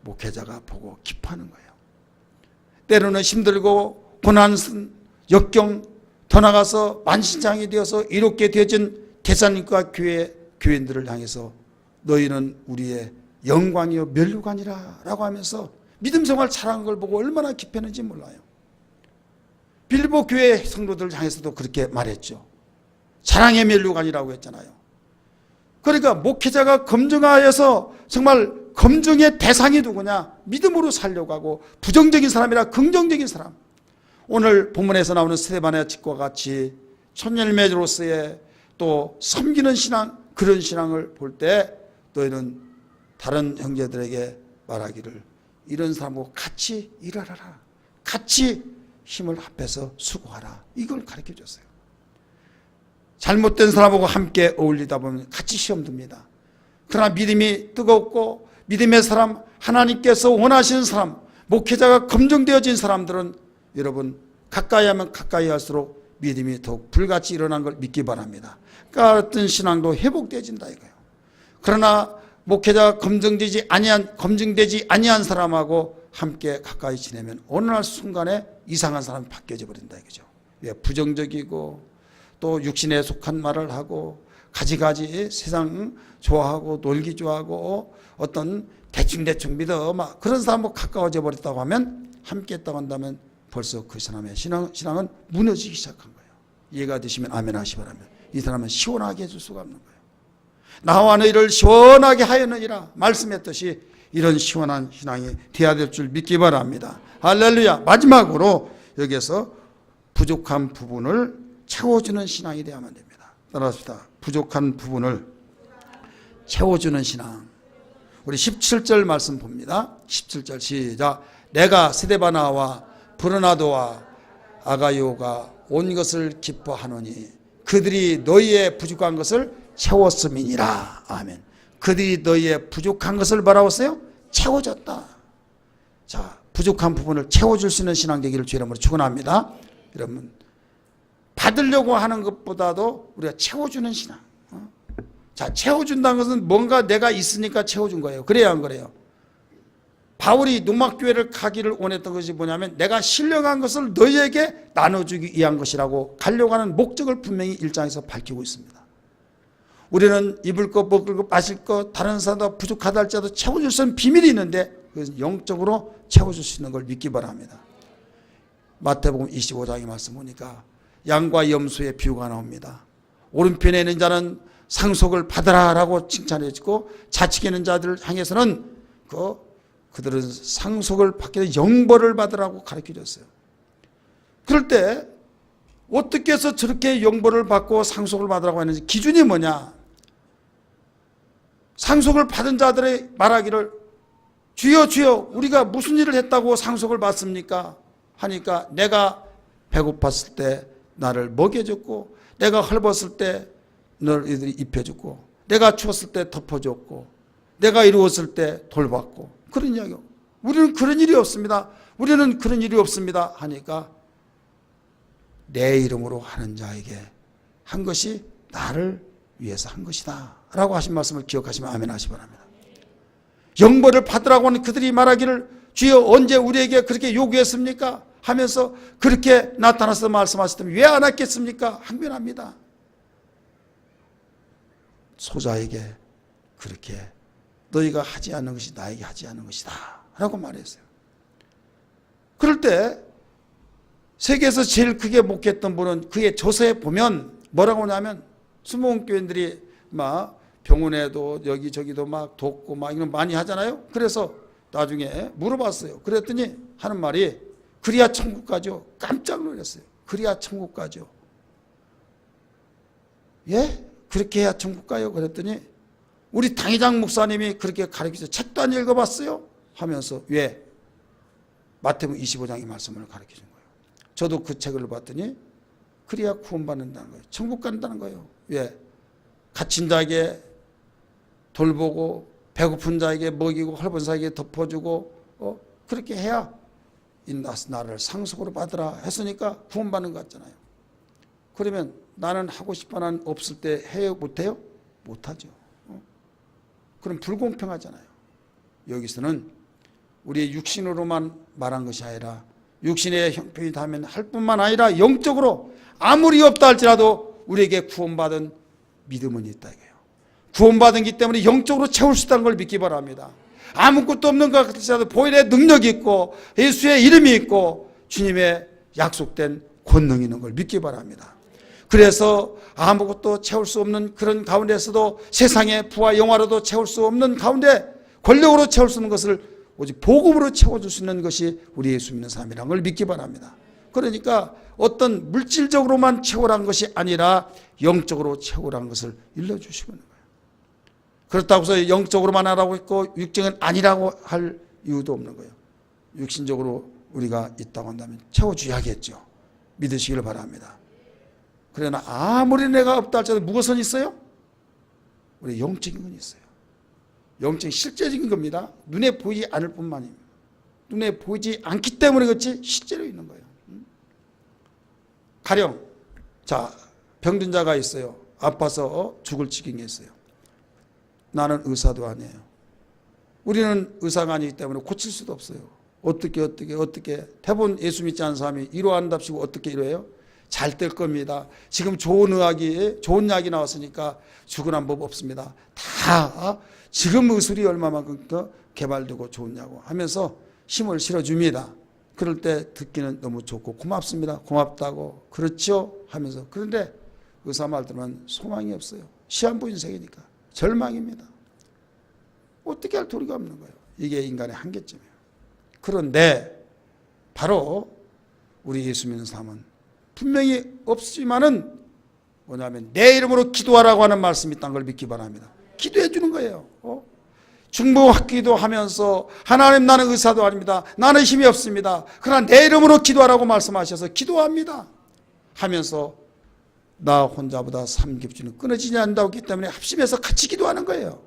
목회자가 보고 기뻐하는 거예요. 때로는 힘들고 고난스러운 역경, 더 나가서 만신창이 되어서 이롭게 되어진 대사님과 교인들을 향해서 너희는 우리의 영광이요 면류관이라 라고 하면서 믿음 생활 잘하는 걸 보고 얼마나 기뻤는지 몰라요. 빌보 교회 성도들을 향해서도 그렇게 말했죠. 사랑의 면류관이라고 했잖아요. 그러니까 목회자가 검증하여서 정말 검증의 대상이 누구냐? 믿음으로 살려고 하고, 부정적인 사람이라 긍정적인 사람. 오늘 본문에서 나오는 스데반의 집과 같이 천열매로서의 또 섬기는 신앙, 그런 신앙을 볼 때 너희는 다른 형제들에게 말하기를 이런 사람하고 같이 일하라, 같이 힘을 합해서 수고하라, 이걸 가르쳐 줬어요. 잘못된 사람하고 함께 어울리다 보면 같이 시험 듭니다. 그러나 믿음이 뜨겁고 믿음의 사람, 하나님께서 원하시는 사람, 목회자가 검증되어진 사람들은 여러분 가까이 하면 가까이 할수록 믿음이 더욱 불같이 일어난 걸 믿기 바랍니다. 어떤 신앙도 회복되어진다 이거예요. 그러나 목회자가 검증되지 아니한 사람하고 함께 가까이 지내면 어느 날 순간에 이상한 사람이 바뀌어져 버린다 이거죠. 부정적이고 또 육신에 속한 말을 하고 가지가지 세상 좋아하고 놀기 좋아하고 어떤 대충 믿어 막 그런 사람하고 가까워져 버렸다고 하면, 함께 했다고 한다면 벌써 그 사람의 신앙은 무너지기 시작한 거예요. 이해가 되시면 아멘 하시 바랍니다. 이 사람은 시원하게 해줄 수가 없는 거예요. 나와 너희를 시원하게 하였느니라 말씀했듯이 이런 시원한 신앙이 되어야 될 줄 믿기 바랍니다. 할렐루야. 마지막으로 여기에서 부족한 부분을 채워주는 신앙이 되어야만 됩니다. 따라합시다. 부족한 부분을 채워주는 신앙. 우리 17절 말씀 봅니다. 17절 시작. 내가 스데바나와 브르나도와 아가요가 온 것을 기뻐하노니 그들이 너희의 부족한 것을 채웠음이니라. 아멘. 그들이 너희의 부족한 것을 바라왔어요? 채워줬다. 자, 부족한 부분을 채워줄 수 있는 신앙 되기를 주의 이름으로 축원합니다. 여러분, 받으려고 하는 것보다도 우리가 채워주는 신앙. 자, 채워준다는 것은 뭔가 내가 있으니까 채워준 거예요. 그래야 안 그래요? 바울이 노막교회를 가기를 원했던 것이 뭐냐면 내가 신령한 것을 너희에게 나눠주기 위한 것이라고 가려고 하는 목적을 분명히 1장에서 밝히고 있습니다. 우리는 입을 것, 먹을 것, 마실 것, 다른 사람보다 부족하다 할지라도 채워줄 수 있는 비밀이 있는데 그것은 영적으로 채워줄 수 있는 걸 믿기 바랍니다. 마태복음 25장의 말씀 보니까 양과 염소의 비유가 나옵니다. 오른편에 있는 자는 상속을 받으라라고 칭찬해주고 좌측에 있는 자들을 향해서는 그들은 상속을 받게 된 영벌을 받으라고 가르쳐줬어요. 그럴 때 어떻게 해서 저렇게 영벌을 받고 상속을 받으라고 하는지 기준이 뭐냐? 상속을 받은 자들의 말하기를 주여 주여 우리가 무슨 일을 했다고 상속을 받습니까? 하니까 내가 배고팠을 때 나를 먹여줬고 내가 헐벗을 때 너희들이 입혀줬고 내가 추웠을 때 덮어줬고 내가 이루었을 때 돌봤고 그런 이야기요. 우리는 그런 일이 없습니다. 우리는 그런 일이 없습니다 하니까 내 이름으로 하는 자에게 한 것이 나를 위해서 한 것이다 라고 하신 말씀을 기억하시면 아멘 하시 바랍니다. 영벌을 받으라고 하는 그들이 말하기를 주여 언제 우리에게 그렇게 요구했습니까? 하면서 그렇게 나타나서 말씀하셨다면 왜 안 했겠습니까? 항변합니다. 소자에게 그렇게 너희가 하지 않는 것이 나에게 하지 않는 것이다 라고 말했어요. 그럴 때 세계에서 제일 크게 목회했던 분은 그의 저서에 보면 뭐라고 하냐면 수목교인들이 막 병원에도 여기저기도 막 돕고 막 이런 많이 하잖아요. 그래서 나중에 물어봤어요. 그랬더니 하는 말이 그리야 천국 가죠. 깜짝 놀랐어요. 그리야 천국 가죠. 예? 그렇게 해야 천국 가요? 그랬더니 우리 당회장 목사님이 그렇게 가르치죠. 책도 안 읽어봤어요? 하면서 왜? 마태복음 25장의 말씀을 가르치는 거예요. 저도 그 책을 봤더니 그래야 구원받는다는 거예요. 천국 간다는 거예요. 왜? 갇힌 자에게 돌보고 배고픈 자에게 먹이고 헐벗은 자에게 덮어주고 그렇게 해야 나를 상속으로 받으라 했으니까 구원받는 것 같잖아요. 그러면 나는 하고 싶어 하는 없을 때 해요? 못해요? 못하죠. 그럼 불공평하잖아요. 여기서는 우리의 육신으로만 말한 것이 아니라 육신의 형편이 닿으면 할 뿐만 아니라 영적으로 아무리 없다 할지라도 우리에게 구원받은 믿음은 있다 이거예요. 구원받은 기 때문에 영적으로 채울 수 있다는 걸 믿기 바랍니다. 아무것도 없는 것 같을지라도 보일의 능력이 있고 예수의 이름이 있고 주님의 약속된 권능이 있는 걸 믿기 바랍니다. 그래서 아무것도 채울 수 없는 그런 가운데서도 세상의 부와 영화로도 채울 수 없는 가운데 권력으로 채울 수 있는 것을 오직 복음으로 채워줄 수 있는 것이 우리 예수 믿는 사람이라는 걸 믿기 바랍니다. 그러니까 어떤 물질적으로만 채우라는 것이 아니라 영적으로 채우라는 것을 일러주시고 있는 거예요. 그렇다고 해서 영적으로만 하라고 했고 육적은 아니라고 할 이유도 없는 거예요. 육신적으로 우리가 있다고 한다면 채워줘야겠죠. 믿으시길 바랍니다. 그러나 아무리 내가 없다 할지라도 무엇은 있어요? 우리 영적인 건 있어요. 영적인 실제적인 겁니다. 눈에 보이지 않을 뿐만입니다. 눈에 보이지 않기 때문에 그렇지 실제로 있는 거예요. 가령 자 병든 자가 있어요. 아파서 죽을 지경에 있어요. 나는 의사도 아니에요. 우리는 의사가 아니기 때문에 고칠 수도 없어요. 어떻게 대부분 예수 믿지 않는 사람이 이러한답시고 어떻게 이러해요? 잘 될 겁니다. 지금 좋은 좋은 약이 나왔으니까 죽으란 법 없습니다. 다 지금 의술이 얼마만큼 개발되고 좋냐고 하면서 힘을 실어줍니다. 그럴 때 듣기는 너무 좋고 고맙습니다. 고맙다고 그렇죠 하면서 그런데 의사 말 들으면 소망이 없어요. 시한부인 세계니까 절망입니다. 어떻게 할 도리가 없는 거예요. 이게 인간의 한계점이에요. 그런데 바로 우리 예수 믿는 사람은 분명히 없지만은 뭐냐면 내 이름으로 기도하라고 하는 말씀이 있다는 걸 믿기 바랍니다. 기도해 주는 거예요. 중보기도 하면서 하나님 나는 의사도 아닙니다. 나는 힘이 없습니다. 그러나 내 이름으로 기도하라고 말씀하셔서 기도합니다. 하면서 나 혼자보다 삼겹줄은 끊어지지 않는다고 했기 때문에 합심해서 같이 기도하는 거예요.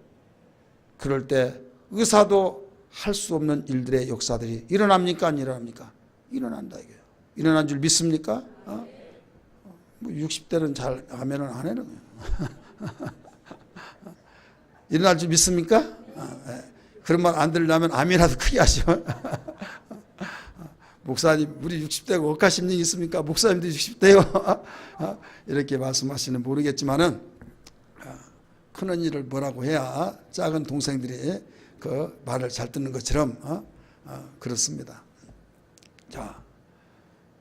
그럴 때 의사도 할 수 없는 일들의 역사들이 일어납니까? 안 일어납니까? 일어난다 이거예요. 일어난 줄 믿습니까? 뭐 60대는 잘 하면은 안 해는 거예요. 일어날 줄 믿습니까? 그런 말 안 들으려면 아멘이라도 크게 하시오. 목사님 우리 60대가 억하심리 있습니까? 목사님도 60대요. 이렇게 말씀하시는 모르겠지만은 큰 언니를 뭐라고 해야 작은 동생들이 그 말을 잘 듣는 것처럼 그렇습니다. 자,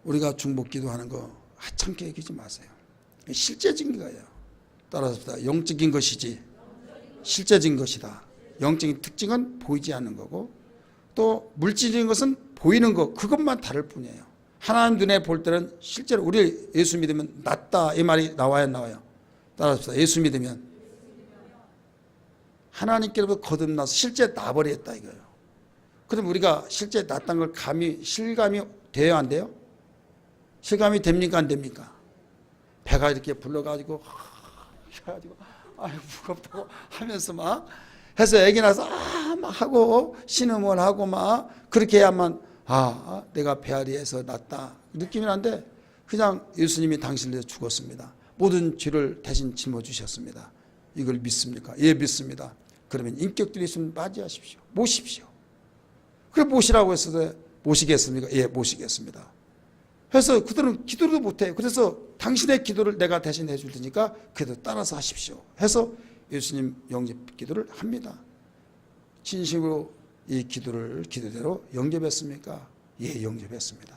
우리가 중보기도하는 거 하찮게 여기지 마세요. 실제적인 거예요. 따라서 영적인 것이지 실제적인 것이다. 영적인 특징은 보이지 않는 거고 또 물질적인 것은 보이는 거 그것만 다를 뿐이에요. 하나님 눈에 볼 때는 실제로 우리 예수 믿으면 낫다 이 말이 나와야 나와요. 따라서 예수 믿으면 하나님께로부터 거듭나서 실제 나버렸다 이거예요. 그럼 우리가 실제 낫다는 걸 실감이 돼요 안 돼요? 실감이 됩니까 안 됩니까? 배가 이렇게 불러가지고 아유 무겁다고 하면서 막 해서 애기 나서 막 하고 신음을 하고 막 그렇게 해야만 내가 배앓이에서 낫다 느낌이 난데 그냥 예수님이 당신을 위해서 죽었습니다. 모든 죄를 대신 짊어주셨습니다. 이걸 믿습니까? 예, 믿습니다. 그러면 인격들이 있으면 맞이하십시오. 모십시오. 그래 모시라고 했을 때 모시겠습니까? 예, 모시겠습니다. 그래서 그들은 기도도 못해요. 그래서 당신의 기도를 내가 대신 해줄 테니까 그래도 따라서 하십시오. 해서 예수님 영접 기도를 합니다. 진심으로 이 기도를 기도대로 영접했습니까? 예, 영접했습니다.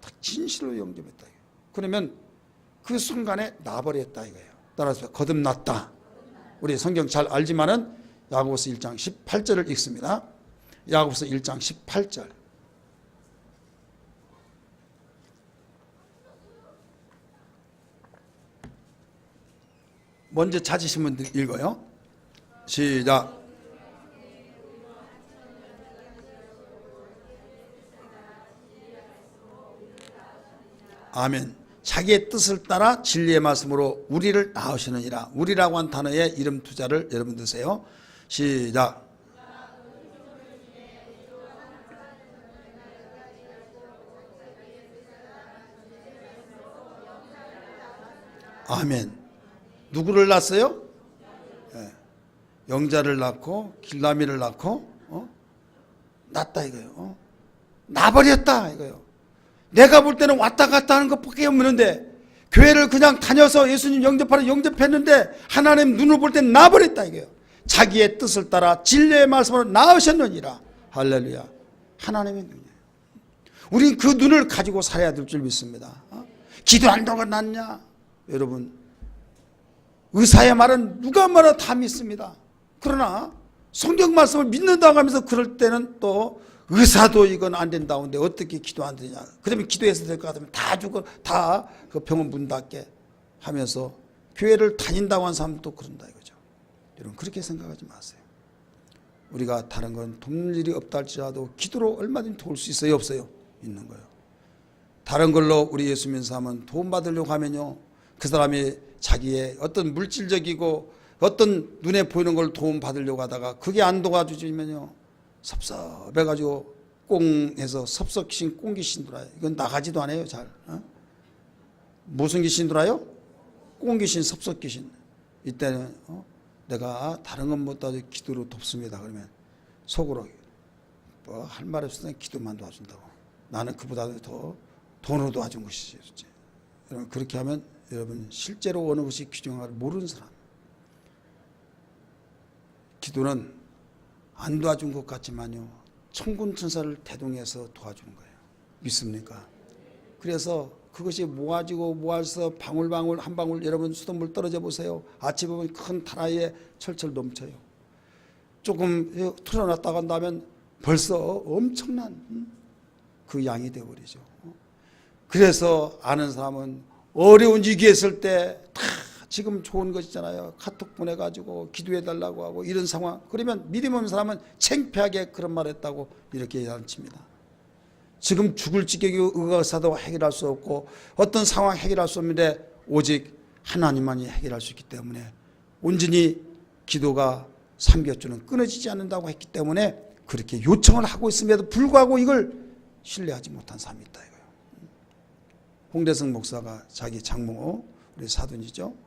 다 진실로 영접했다. 그러면 그 순간에 나버렸다 이거예요. 따라서 거듭났다. 우리 성경 잘 알지만은 야고보서 1장 18절을 읽습니다. 야고보서 1장 18절. 먼저 찾으신 분들 읽어요. 시작. 아멘. 자기의 뜻을 따라 진리의 말씀으로 우리를 낳으시느니라. 우리라고 한 단어에 이름 투자를 여러분 드세요. 시작. 아멘. 누구를 낳았어요? 네. 영자를 낳고 길라미를 낳고 낳았다 이거예요. 나버렸다 이거예요. 내가 볼 때는 왔다 갔다 하는 것밖에 없는데 교회를 그냥 다녀서 예수님 영접하러 영접했는데 하나님 눈을 볼 때는 나버렸다 이거예요. 자기의 뜻을 따라 진리의 말씀으로 낳으셨느니라. 할렐루야. 하나님의 눈이에요. 우린 그 눈을 가지고 살아야 될 줄 믿습니다. 기도한다고 낫냐? 여러분, 의사의 말은 누가 말해도 다 믿습니다. 그러나 성경 말씀을 믿는다고 하면서 그럴 때는 또 의사도 이건 안 된다는데 어떻게 기도 안 되냐. 그러면 기도해서 될 것 같으면 다 죽어, 다 그 병원 문 닫게 하면서 교회를 다닌다고 하는 사람도 그런다 이거죠. 여러분, 그렇게 생각하지 마세요. 우리가 다른 건 돕는 일이 없다 할지라도 기도로 얼마든지 도울 수 있어요, 없어요? 있는 거예요. 다른 걸로 우리 예수 믿는 사람은 도움 받으려고 하면요, 그 사람이 자기의 어떤 물질적이고 어떤 눈에 보이는 걸 도움 받으려고 하다가 그게 안 도와주면요 섭섭해가지고 꽁해서 섭섭귀신 꽁귀신 돌아요. 이건 나가지도 않아요. 잘. 무슨 귀신 돌아요? 꽁귀신, 섭섭귀신. 이때는 내가 다른 건 못하지 기도로 돕습니다. 그러면 속으로 뭐 할 말 없을 때 기도만 도와준다고. 나는 그보다도 더 돈으로 도와준 것이지. 여러분, 그렇게 하면 여러분 실제로 어느 것이 귀중한가를 모르는 사람. 기도는 안 도와준 것 같지만요 천군 천사를 대동해서 도와주는 거예요. 믿습니까? 그래서 그것이 모아지고 모아서 방울방울 한 방울, 여러분 수돗물 떨어져 보세요. 아침에 보면 큰 다라이에 철철 넘쳐요. 조금 틀어놨다가 한다면 벌써 엄청난 그 양이 되어버리죠. 그래서 아는 사람은 어려운 위기에 있을 때 다 지금 좋은 것이잖아요. 카톡 보내가지고 기도해달라고 하고 이런 상황. 그러면 믿음 없는 사람은 창피하게 그런 말 했다고 이렇게 야단칩니다. 지금 죽을 지경의 의사도 해결할 수 없고 어떤 상황 해결할 수 없는데 오직 하나님만이 해결할 수 있기 때문에 온전히 기도가 삼겹줄은 끊어지지 않는다고 했기 때문에 그렇게 요청을 하고 있음에도 불구하고 이걸 신뢰하지 못한 사람이 있다 이거예요. 홍대성 목사가 자기 장모 우리 사돈이죠.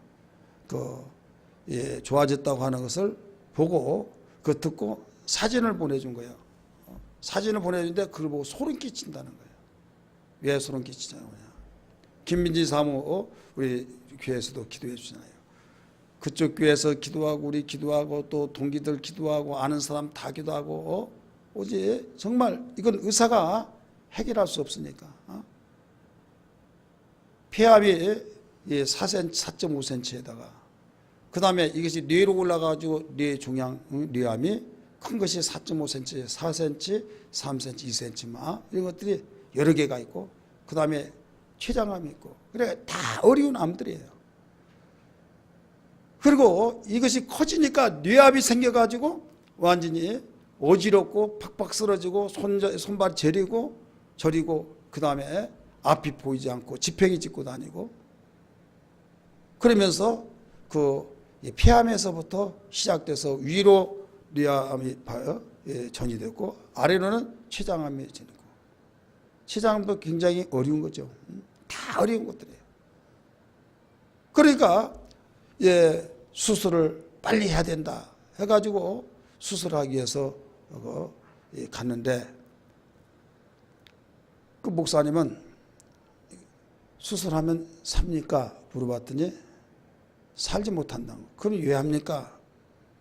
좋아졌다고 하는 것을 보고 그 듣고 사진을 보내준 거예요. 사진을 보내주는데 그걸 보고 소름 끼친다는 거예요. 왜 소름 끼치냐는 거냐. 김민지 사모 우리 교회에서도 기도해 주잖아요. 그쪽 교회에서 기도하고 우리 기도하고 또 동기들 기도하고 아는 사람 다 기도하고 오직 정말 이건 의사가 해결할 수 없으니까 폐암이 4cm, 4.5cm에다가 그 다음에 이것이 뇌로 올라가지고 뇌 종양, 뇌암이 큰 것이 4.5cm, 4cm, 3cm, 2cm 이런 것들이 여러 개가 있고 그 다음에 췌장암이 있고 그래 다 어려운 암들이에요. 그리고 이것이 커지니까 뇌압이 생겨가지고 완전히 어지럽고 팍팍 쓰러지고 손발 저리고 그 다음에 앞이 보이지 않고 지팽이 짚고 다니고 그러면서 그 폐암에서부터 시작돼서 위로 뇌암이 전이 됐고 아래로는 췌장암이 전이고 췌장암도 굉장히 어려운 거죠. 다 어려운 것들이에요. 그러니까 수술을 빨리 해야 된다 해가지고 수술하기 위해서 갔는데 그 목사님은 수술하면 삽니까? 물어봤더니 살지 못한다고. 그럼 왜 합니까?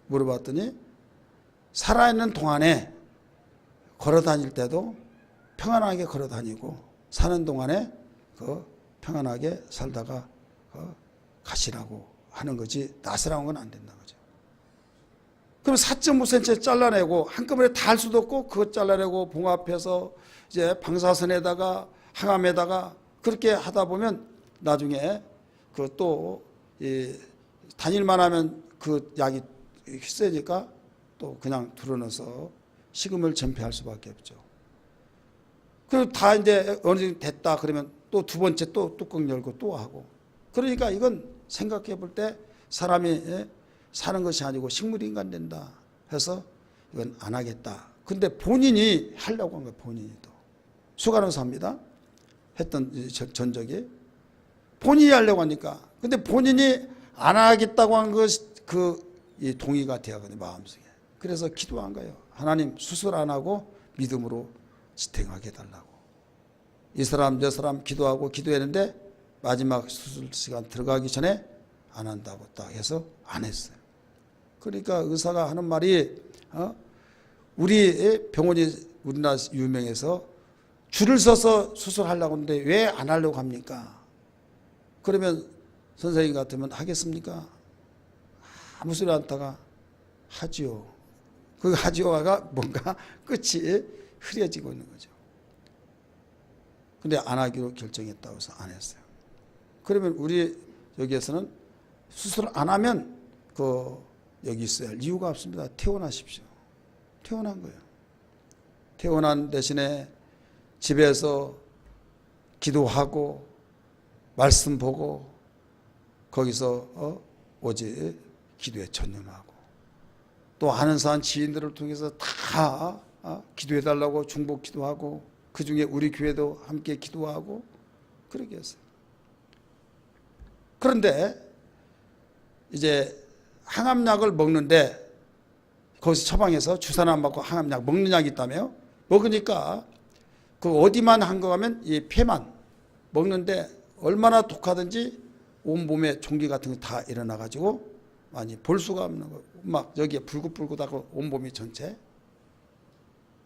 물어봤더니 살아있는 동안에 걸어 다닐 때도 평안하게 걸어 다니고 사는 동안에 평안하게 살다가 가시라고 하는 거지 나서라는 건 안 된다는 거죠. 그럼 4.5cm 잘라내고 한꺼번에 다 할 수도 없고 그것 잘라내고 봉합해서 이제 방사선에다가 항암에다가 그렇게 하다 보면 나중에 또 단일만 하면 그 약이 세니까 또 그냥 들어넣어서 식음을 전폐할 수밖에 없죠. 그리고 다 이제 어느 정도 됐다 그러면 또 두 번째 또 뚜껑 열고 또 하고. 그러니까 이건 생각해 볼 때 사람이 사는 것이 아니고 식물인간 된다 해서 이건 안 하겠다. 근데 본인이 하려고 한 거예요. 본인이 또. 수간호사입니다. 했던 전적이. 본인이 하려고 하니까. 근데 본인이 안 하겠다고 한 이 동의가 되었거든요. 마음속에. 그래서 기도한 거예요. 하나님 수술 안 하고 믿음으로 지탱하게 해달라고. 이 사람 저 사람 기도하고 기도했는데 마지막 수술 시간 들어가기 전에 안 한다고 딱 해서 안 했어요. 그러니까 의사가 하는 말이 우리 병원이 우리나라 유명해서 줄을 서서 수술하려고 하는데 왜 안 하려고 합니까? 그러면 선생님 같으면 하겠습니까? 아무 소리 안 하다가 하지요. 그 하지요가 뭔가 끝이 흐려지고 있는 거죠. 근데 안 하기로 결정했다고 해서 안 했어요. 그러면 우리 여기에서는 수술 안 하면 여기 있어야 할 이유가 없습니다. 퇴원하십시오. 퇴원한 거예요. 퇴원한 대신에 집에서 기도하고 말씀 보고 거기서 오직 기도에 전념하고 또 아는 사람 지인들을 통해서 다 기도해 달라고 중복 기도하고 그중에 우리 교회도 함께 기도하고 그러게 했어요. 그런데 이제 항암약을 먹는데 거기서 처방해서 주사는 안 받고 항암약 먹는 약이 있다며요. 먹으니까 어디만 한 거 하면 이 폐만 먹는데 얼마나 독하든지 온몸에 종기 같은 거 다 일어나 가지고 많이 볼 수가 없는 거. 막 여기에 불긋불긋하고 온몸이 전체.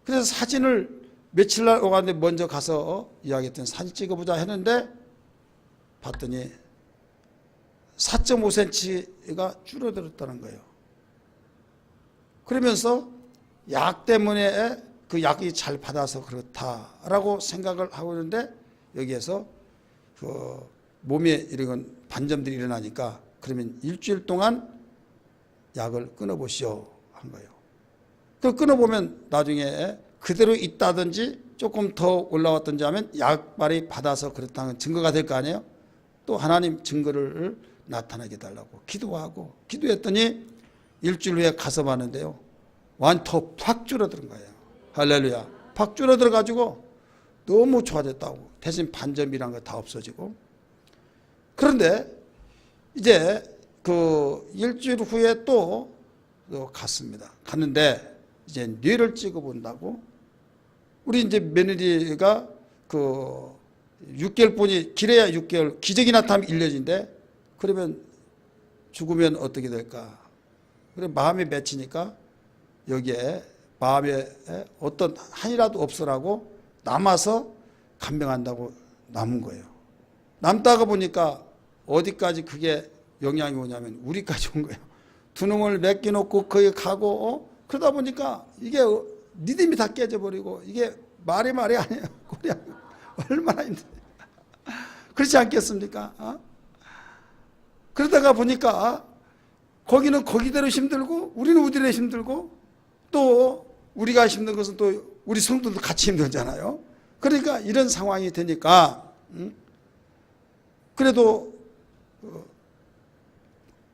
그래서 사진을 며칠 날 오가는데 먼저 가서 이야기했더니 사진 찍어보자 했는데 봤더니 4.5cm가 줄어들었다는 거예요. 그러면서 약 때문에 그 약이 잘 받아서 그렇다라고 생각을 하고 있는데 여기에서 몸에 이런 반점들이 일어나니까 그러면 일주일 동안 약을 끊어보시오 한 거예요. 그 끊어보면 나중에 그대로 있다든지 조금 더 올라왔든지 하면 약발이 받아서 그렇다는 증거가 될 거 아니에요. 또 하나님 증거를 나타나게 해달라고 기도하고 기도했더니 일주일 후에 가서 봤는데요. 완더 팍 줄어드는 거예요. 할렐루야. 팍 줄어들어 가지고 너무 좋아졌다고. 대신 반점이란 거 다 없어지고. 그런데 이제 일주일 후에 또 갔습니다. 갔는데 이제 뇌를 찍어 본다고. 우리 이제 며느리가 6개월뿐이 길어야 6개월 기적이 나타나면 1년인데 그러면 죽으면 어떻게 될까? 그래 마음이 맺히니까 여기에 마음에 어떤 한이라도 없으라고 남아서 간병한다고 남은 거예요. 남다가 보니까 어디까지 그게 영향이 오냐면 우리까지 온 거예요. 두 놈을 맡겨놓고 거기 가고 그러다 보니까 이게 믿음이 다 깨져버리고 이게 말이 아니에요. 얼마나 힘들어요. 그렇지 않겠습니까? 그러다가 보니까 거기는 거기대로 힘들고 우리는 우리대로 힘들고 또 우리가 힘든 것은 또 우리 성도도 같이 힘들잖아요. 그러니까 이런 상황이 되니까 그래도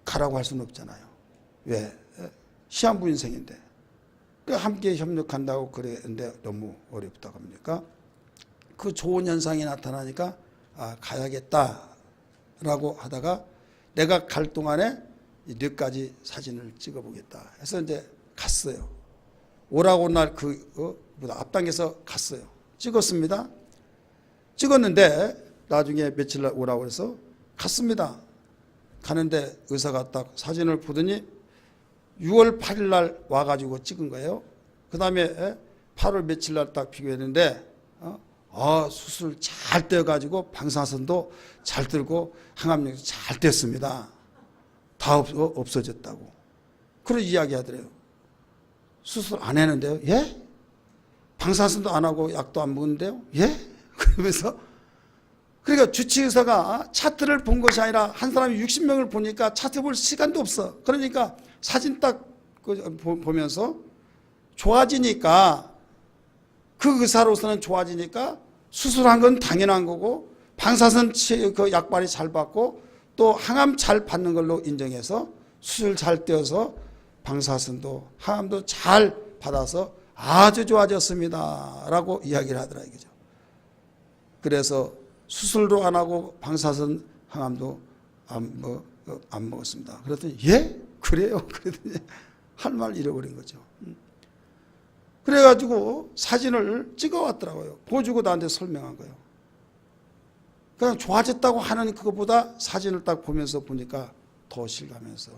가라고 할 수는 없잖아요. 왜? 시한부 인생인데 함께 협력한다고 그랬는데 너무 어렵다고 합니까? 그 좋은 현상이 나타나니까 가야겠다라고 하다가 내가 갈 동안에 몇 가지 사진을 찍어보겠다 해서 이제 갔어요. 오라고 날 앞당겨서 갔어요. 찍었습니다. 찍었는데 나중에 며칠 날 오라고 해서 갔습니다. 가는데 의사가 딱 사진을 보더니 6월 8일 날 와가지고 찍은 거예요. 그 다음에 8월 며칠 날 딱 비교했는데 수술 잘 떼어가지고 방사선도 잘 들고 항암력도 잘 뗐습니다. 다 없어졌다고. 그런 이야기 하더래요. 수술 안 했는데요. 예? 방사선도 안 하고 약도 안 먹는데요. 예? 그러면서 그러니까 주치의사가 차트를 본 것이 아니라 한 사람이 60명을 보니까 차트 볼 시간도 없어. 그러니까 사진 딱 보면서 좋아지니까 그 의사로서는 좋아지니까 수술한 건 당연한 거고 방사선 그 약발이 잘 받고 또 항암 잘 받는 걸로 인정해서 수술 잘 떼어서 방사선도 항암도 잘 받아서 아주 좋아졌습니다 라고 이야기를 하더라 이거죠. 그래서 수술도 안 하고 방사선 항암도 안 먹었습니다. 그랬더니 예? 그래요? 그랬더니 할 말 잃어버린 거죠. 그래가지고 사진을 찍어왔더라고요. 보여주고 나한테 설명한 거예요. 그냥 좋아졌다고 하는 그것보다 사진을 딱 보면서 보니까 더 실감해서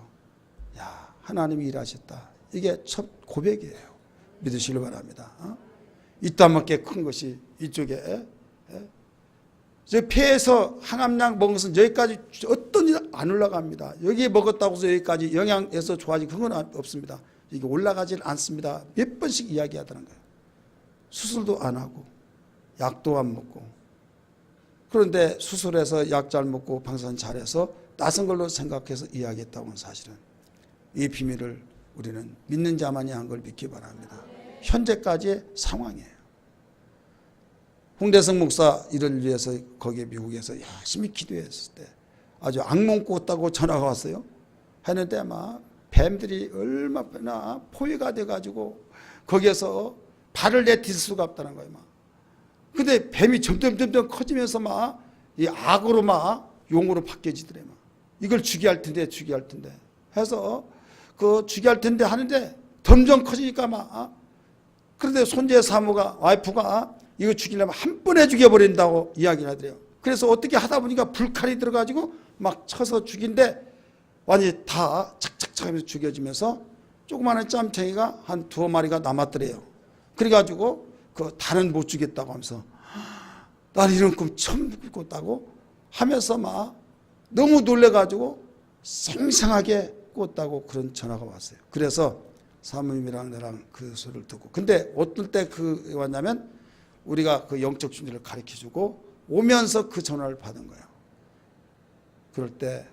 야 하나님이 일하셨다. 이게 첫 고백이에요. 믿으시길 바랍니다. 이따만큼 큰 것이 이쪽에 저 폐에서 항암약 먹은 것은 여기까지 어떤 일 안 올라갑니다. 여기 먹었다고 해서 여기까지 영양에서 좋아지고 그건 없습니다. 이게 올라가질 않습니다. 몇 번씩 이야기하더란 거예요. 수술도 안 하고 약도 안 먹고 그런데 수술해서 약 잘 먹고 방사선 잘해서 낯선 걸로 생각해서 이야기했다고는 사실은 이 비밀을 우리는 믿는 자만이 한 걸 믿기 바랍니다. 현재까지의 상황이에요. 홍대성 목사 이를 위해서 거기에 미국에서 열심히 기도했을 때 아주 악몽 꿨다고 전화가 왔어요. 했는데 막 뱀들이 얼마나 포위가 돼가지고 거기에서 발을 내딜 수가 없다는 거예요. 막. 근데 뱀이 점점 커지면서 막 이 악으로 막 용으로 바뀌어지더래. 막. 이걸 죽여야 할 텐데 해서 그 죽여야 할 텐데 하는데 점점 커지니까 막 그런데 손재 사모가 와이프가 이거 죽이려면 한 번에 죽여버린다고 이야기를 하더래요. 그래서 어떻게 하다 보니까 불칼이 들어가지고 막 쳐서 죽인데 완전히 다 착착착 하면서 죽여지면서 조그마한 짬탱이가 한 2마리가 남았더래요. 그래가지고 그 다른 못 죽였다고 하면서 난 이런 꿈 처음 꿨다고 하면서 막 너무 놀래가지고 생생하게 꿨다고 그런 전화가 왔어요. 그래서 사모님이랑 나랑 그 소리를 듣고 근데 어떨 때 그 왔냐면 우리가 그 영적 준비를 가르쳐주고 오면서 그 전화를 받은 거예요. 그럴 때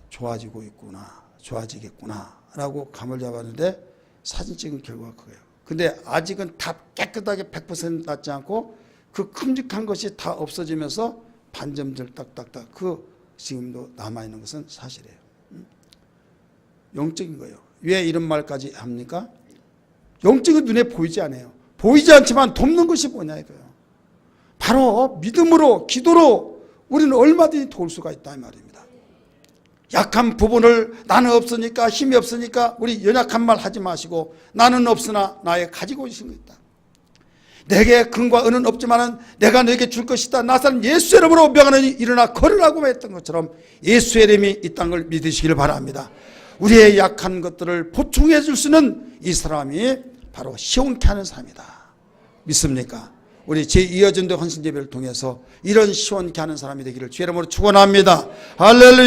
좋아지고 있구나 좋아지겠구나 라고 감을 잡았는데 사진 찍은 결과가 그거예요. 근데 아직은 다 깨끗하게 100% 낫지 않고 그 큼직한 것이 다 없어지면서 반점들 딱딱딱 그 지금도 남아있는 것은 사실이에요. 영적인 거예요. 왜 이런 말까지 합니까? 영적인 눈에 보이지 않아요. 보이지 않지만 돕는 것이 뭐냐 이거예요. 바로 믿음으로 기도로 우리는 얼마든지 도울 수가 있다 이 말입니다. 약한 부분을 나는 없으니까 힘이 없으니까 우리 연약한 말 하지 마시고 나는 없으나 나의 가지고 있는 것 있다. 내게 금과 은은 없지만은 내가 너에게 줄 것이다. 나사는 예수의 이름으로 명하노니 일어나 걸으라고 했던 것처럼 예수의 이름이 있다는 걸 믿으시길 바랍니다. 우리의 약한 것들을 보충해 줄 수 있는 이 사람이 바로 시원케 하는 사람이다. 믿습니까? 우리 제2여전도 헌신예배를 통해서 이런 시원케 하는 사람이 되기를 주의 이름으로 축원합니다. 할렐루야.